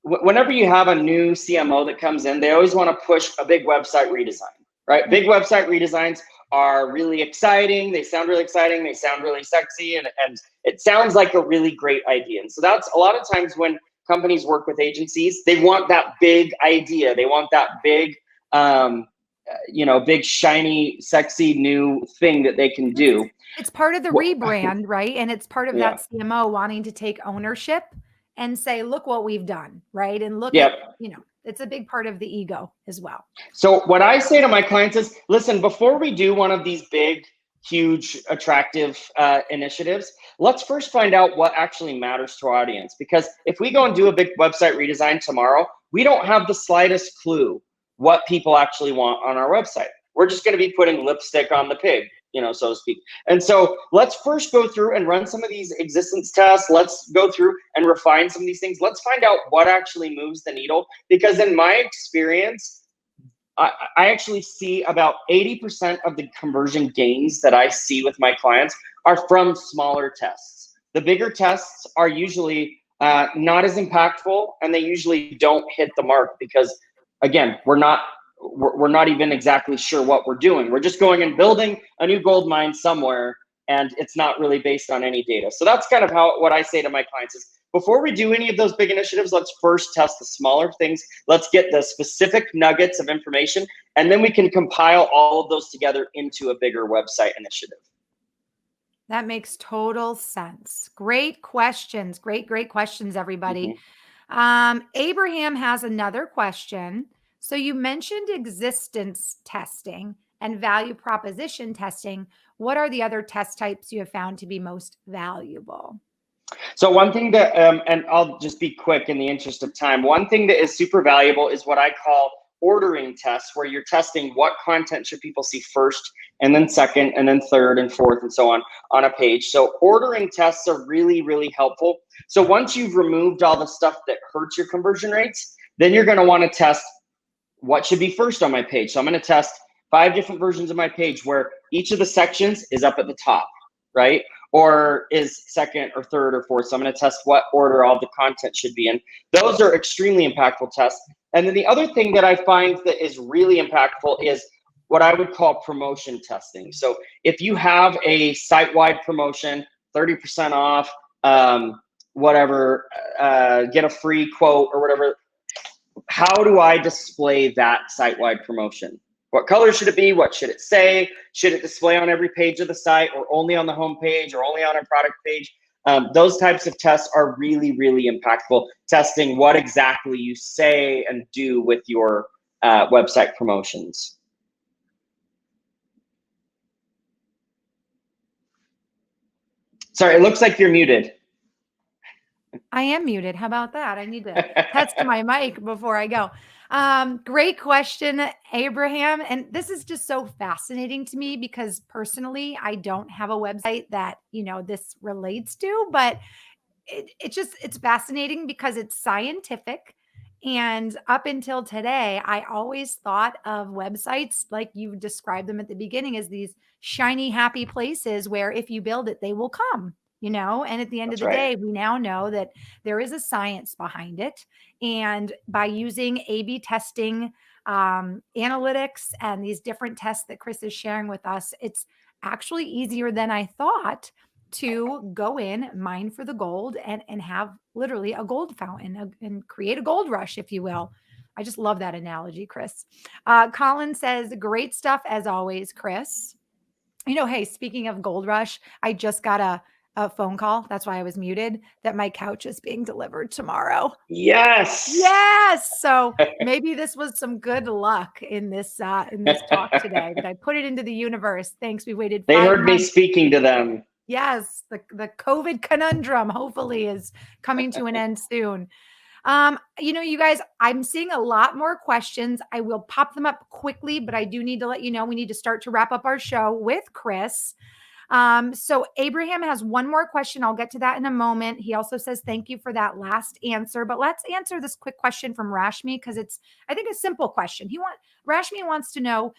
whenever you have a new CMO that comes in, they always want to push a big website redesign, right? Big website redesigns are really exciting. They sound really exciting. They sound really sexy, and it sounds like a really great idea. And so that's a lot of times when companies work with agencies, they want that big idea. They want that big, big, shiny, sexy new thing that they can do. It's part of the rebrand, right? And it's part of Yeah. that CMO wanting to take ownership and say, look what we've done, right? And look Yep. at, it's a big part of the ego as well. So what I say to my clients is, listen, before we do one of these big, huge, attractive initiatives, let's first find out what actually matters to our audience. Because if we go and do a big website redesign tomorrow, we don't have the slightest clue what people actually want on our website. We're just going to be putting lipstick on the pig, so to speak. And so let's first go through and run some of these existence tests. Let's go through and refine some of these things. Let's find out what actually moves the needle. Because in my experience, I actually see about 80% of the conversion gains that I see with my clients are from smaller tests. The bigger tests are usually not as impactful, and they usually don't hit the mark because, again, we're not even exactly sure what we're doing. We're just going and building a new gold mine somewhere, and it's not really based on any data. So that's kind of what I say to my clients is, before we do any of those big initiatives, let's first test the smaller things. Let's get the specific nuggets of information, and then we can compile all of those together into a bigger website initiative. That makes total sense. Great questions. Great questions, everybody. Mm-hmm. Abraham has another question. So you mentioned existence testing and value proposition testing. What are the other test types you have found to be most valuable? So one thing that, and I'll just be quick in the interest of time, one thing that is super valuable is what I call ordering tests, where you're testing what content should people see first, and then second, and then third, and fourth, and so on a page. So ordering tests are really, really helpful. So once you've removed all the stuff that hurts your conversion rates, then you're going to want to test what should be first on my page. So I'm going to test 5 different versions of my page where each of the sections is up at the top, right? Or is second or third or fourth. So I'm going to test what order all the content should be in. Those are extremely impactful tests. And then the other thing that I find that is really impactful is what I would call promotion testing. So if you have a site-wide promotion, 30% off, whatever, get a free quote or whatever, how do I display that site-wide promotion? What color should it be? What should it say? Should it display on every page of the site, or only on the home page, or only on a product page? Those types of tests are really, really impactful. Testing what exactly you say and do with your website promotions. Sorry, it looks like you're muted. I am muted. How about that? I need to test my mic before I go. Great question, Abraham. And this is just so fascinating to me because personally, I don't have a website that, this relates to, but it's fascinating because it's scientific. And up until today, I always thought of websites like you described them at the beginning as these shiny, happy places where if you build it, they will come. And at the end of That's the right. day, we now know that there is a science behind it. And by using A/B testing, analytics, and these different tests that Chris is sharing with us, it's actually easier than I thought to go in, mine for the gold, and have literally a gold fountain and create a gold rush, if you will. I just love that analogy, Chris. Colin says, great stuff as always, Chris. Hey, speaking of Gold Rush, I just got a phone call. That's why I was muted, that my couch is being delivered tomorrow. Yes. Yes. So maybe this was some good luck in this talk today, that I put it into the universe. Thanks. We waited They 5 heard me months. speaking to them. Yes, the COVID conundrum hopefully is coming to an end soon. You guys, I'm seeing a lot more questions. I will pop them up quickly, but I do need to let you know we need to start to wrap up our show with Chris. So Abraham has one more question. I'll get to that in a moment. He also says, thank you for that last answer, but let's answer this quick question from Rashmi, because it's, I think, a simple question. Rashmi wants to know,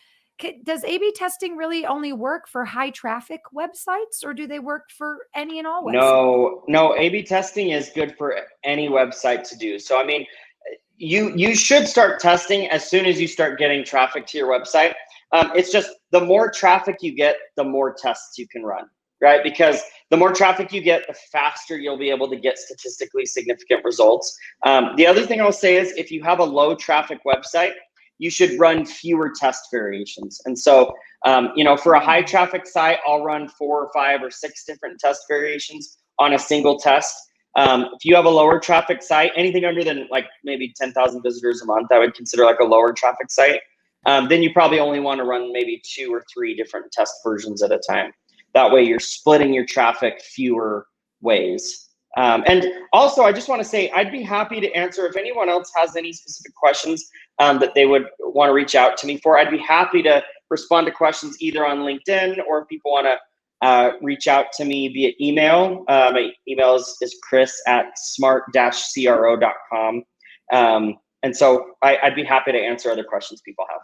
does A/B testing really only work for high traffic websites, or do they work for any and all websites? No, A/B testing is good for any website to do. So, I mean, you should start testing as soon as you start getting traffic to your website. It's just the more traffic you get, the more tests you can run, right? Because the more traffic you get, the faster you'll be able to get statistically significant results. The other thing I'll say is, if you have a low traffic website, you should run fewer test variations. And so, for a high traffic site, I'll run 4 or 5 or 6 different test variations on a single test. If you have a lower traffic site, anything under than like maybe 10,000 visitors a month, I would consider like a lower traffic site. Then you probably only want to run maybe 2 or 3 different test versions at a time. That way you're splitting your traffic fewer ways. And also, I just want to say, I'd be happy to answer if anyone else has any specific questions that they would want to reach out to me for. I'd be happy to respond to questions either on LinkedIn, or if people want to reach out to me via email. My email is chris@smart-cro.com. And so I'd be happy to answer other questions people have.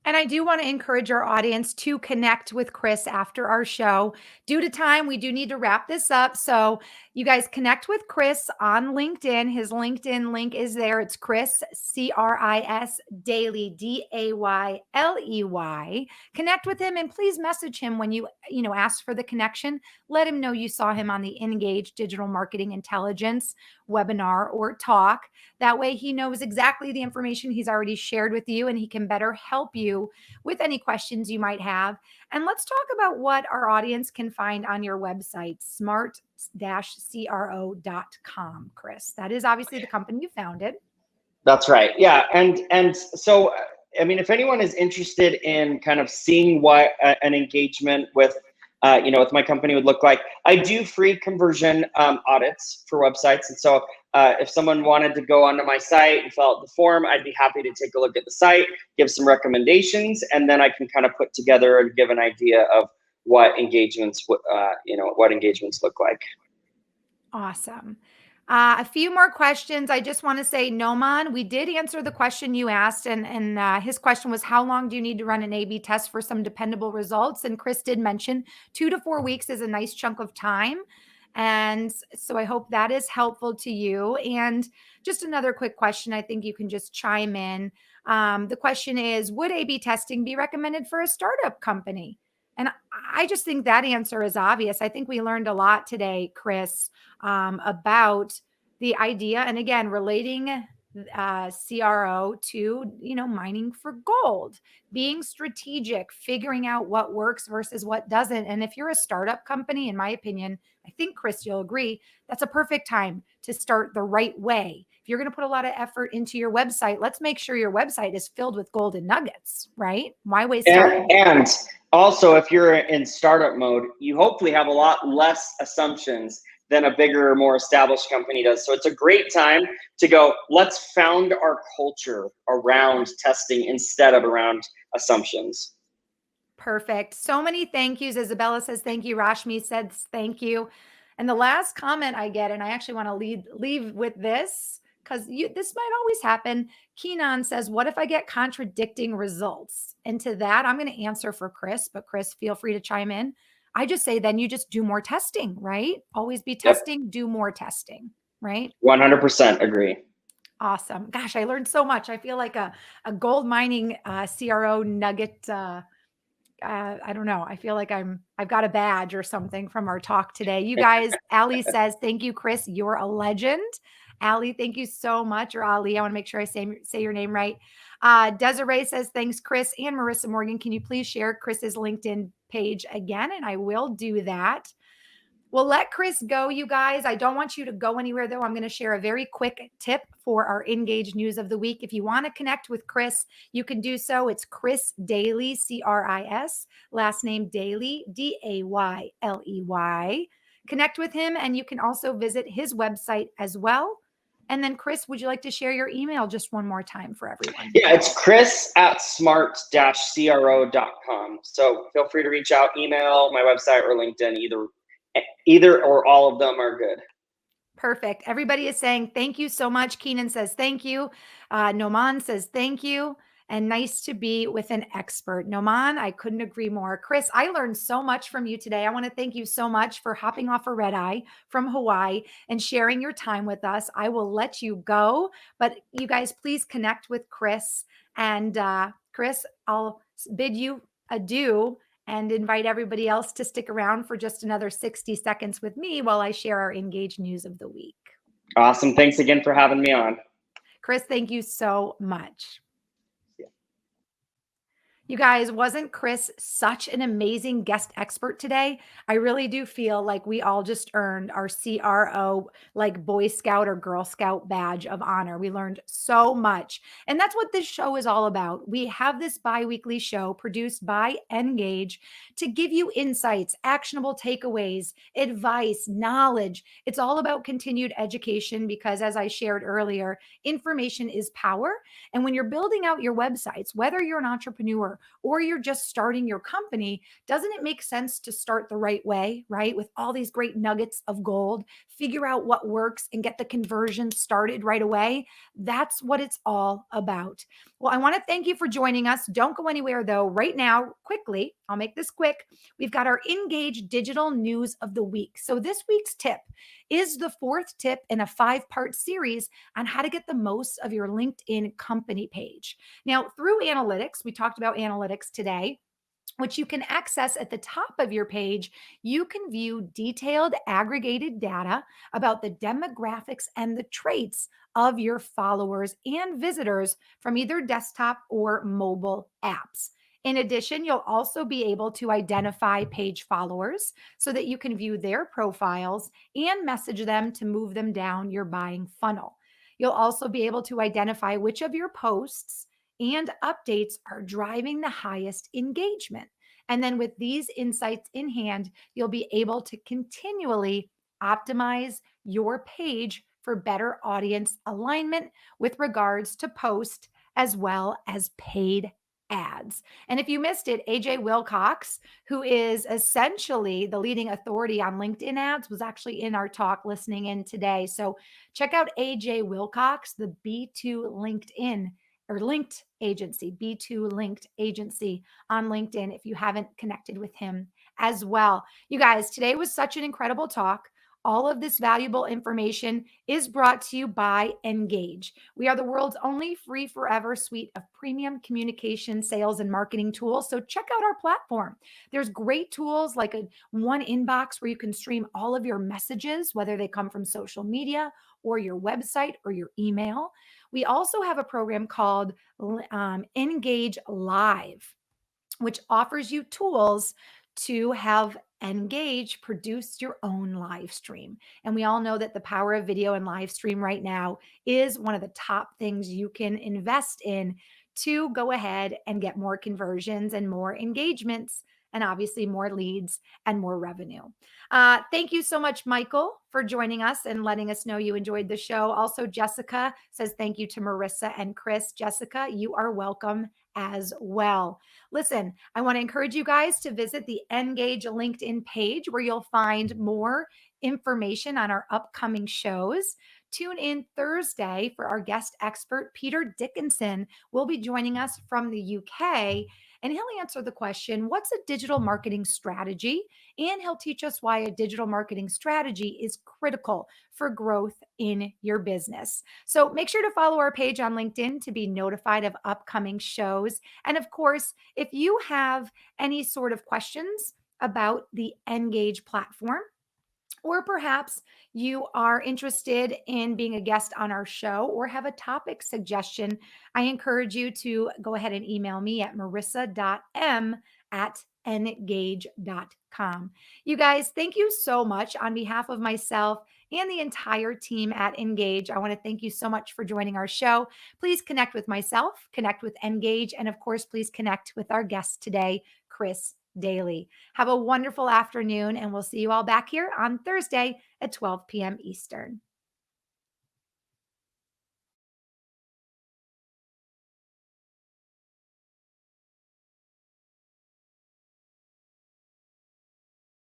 And I do want to encourage our audience to connect with Chris after our show. Due to time, we do need to wrap this up. So you guys connect with Chris on LinkedIn. His LinkedIn link is there. It's Chris, CRIS Dayley, DAYLEY. Connect with him, and please message him when you ask for the connection. Let him know you saw him on the Engage Digital Marketing Intelligence webinar or talk. That way he knows exactly the information he's already shared with you, and he can better help you with any questions you might have. And let's talk about what our audience can find on your website, smart-cro.com, Chris. That is obviously the company you founded. That's right. Yeah. And so, I mean, if anyone is interested in kind of seeing what an engagement with with my company would look like, I do free conversion audits for websites. And so if someone wanted to go onto my site and fill out the form, I'd be happy to take a look at the site, give some recommendations, and then I can kind of put together and give an idea of what engagements look like. Awesome. A few more questions. I just want to say, Noman, we did answer the question you asked, and his question was, how long do you need to run an A/B test for some dependable results? And Chris did mention 2 to 4 weeks is a nice chunk of time. And so I hope that is helpful to you. And just another quick question, I think you can just chime in. The question is, would A/B testing be recommended for a startup company? And I just think that answer is obvious. I think we learned a lot today, Chris, about the idea, and again, relating CRO to, mining for gold, being strategic, figuring out what works versus what doesn't. And if you're a startup company, in my opinion, I think, Chris, you'll agree, that's a perfect time to start the right way. If you're going to put a lot of effort into your website, let's make sure your website is filled with golden nuggets, right? Why waste time? And also, if you're in startup mode, you hopefully have a lot less assumptions than a bigger, more established company does. So it's a great time to go, let's found our culture around testing instead of around assumptions. Perfect. So many thank yous. Isabella says thank you. Rashmi says thank you. And the last comment I get, and I actually want to leave with this, because this might always happen. Keenan says, what if I get contradicting results? And to that, I'm going to answer for Chris, but Chris, feel free to chime in. I just say then you just do more testing, right? Always be Yep. testing, do more testing, right? 100% agree. Awesome. Gosh, I learned so much. I feel like a gold mining CRO nugget. I don't know. I feel like I've got a badge or something from our talk today. You guys, Allie says, thank you, Chris. You're a legend. Allie, thank you so much. Or Ali, I want to make sure I say your name right. Desiree says, thanks, Chris and Marissa Morgan. Can you please share Chris's LinkedIn page again? And I will do that. We'll let Chris go, you guys. I don't want you to go anywhere, though. I'm going to share a very quick tip for our Engage News of the Week. If you want to connect with Chris, you can do so. It's Chris Dayley, CRIS, last name Dayley, Dayley. Connect with him, and you can also visit his website as well. And then, Chris, would you like to share your email just one more time for everyone? Yeah, it's chris@smart-cro.com. So feel free to reach out, email, my website, or LinkedIn. Either or all of them are good. Perfect. Everybody is saying thank you so much. Keenan says thank you. Noman says thank you. And nice to be with an expert. Noman, I couldn't agree more. Chris, I learned so much from you today. I want to thank you so much for hopping off a red eye from Hawaii and sharing your time with us. I will let you go, but you guys, please connect with Chris. And Chris, I'll bid you adieu and invite everybody else to stick around for just another 60 seconds with me while I share our Engage News of the Week. Awesome. Thanks again for having me on. Chris, thank you so much. You guys, wasn't Chris such an amazing guest expert today? I really do feel like we all just earned our CRO, like Boy Scout or Girl Scout badge of honor. We learned so much. And that's what this show is all about. We have this bi-weekly show produced by Engage to give you insights, actionable takeaways, advice, knowledge. It's all about continued education because, as I shared earlier, information is power. And when you're building out your websites, whether you're an entrepreneur or you're just starting your company, doesn't it make sense to start the right way, right? With all these great nuggets of gold, figure out what works and get the conversion started right away. That's what it's all about. Well, I want to thank you for joining us. Don't go anywhere though. Right now, quickly, I'll make this quick. We've got our Engage Digital News of the Week. So this week's tip is the fourth tip in a 5-part series on how to get the most of your LinkedIn company page. Now, through analytics, we talked about analytics today, which you can access at the top of your page. You can view detailed aggregated data about the demographics and the traits of your followers and visitors from either desktop or mobile apps. In addition, you'll also be able to identify page followers so that you can view their profiles and message them to move them down your buying funnel. You'll also be able to identify which of your posts and updates are driving the highest engagement. And then with these insights in hand, you'll be able to continually optimize your page for better audience alignment with regards to post as well as paid ads. And if you missed it, AJ Wilcox, who is essentially the leading authority on LinkedIn ads, was actually in our talk listening in today. So check out AJ Wilcox, the B2 LinkedIn or linked agency, B2 linked agency on LinkedIn if you haven't connected with him as well. You guys, today was such an incredible talk. All of this valuable information is brought to you by Engage. We are the world's only free forever suite of premium communication, sales, and marketing tools. So check out our platform. There's great tools like a one inbox where you can stream all of your messages, whether they come from social media or your website or your email. We also have a program called Engage Live, which offers you tools to have Engage produce your own live stream. And we all know that the power of video and live stream right now is one of the top things you can invest in to go ahead and get more conversions and more engagements and obviously more leads and more revenue. Thank you so much, Michael, for joining us and letting us know you enjoyed the show. Also, Jessica says thank you to Marissa and Chris. Jessica, you are welcome as well. Listen, I want to encourage you guys to visit the Engage LinkedIn page where you'll find more information on our upcoming shows. Tune in Thursday for our guest expert, Peter Dickinson, will be joining us from the UK. and he'll answer the question, what's a digital marketing strategy? And he'll teach us why a digital marketing strategy is critical for growth in your business. So make sure to follow our page on LinkedIn to be notified of upcoming shows. And of course, if you have any sort of questions about the Engage platform, or perhaps you are interested in being a guest on our show or have a topic suggestion, I encourage you to go ahead and email me at marissa.m@engage.com. You guys, thank you so much on behalf of myself and the entire team at Engage. I want to thank you so much for joining our show. Please connect with myself, connect with Engage, and of course, please connect with our guest today, Chris Dayley. Have a wonderful afternoon, and we'll see you all back here on Thursday at 12 p.m. Eastern.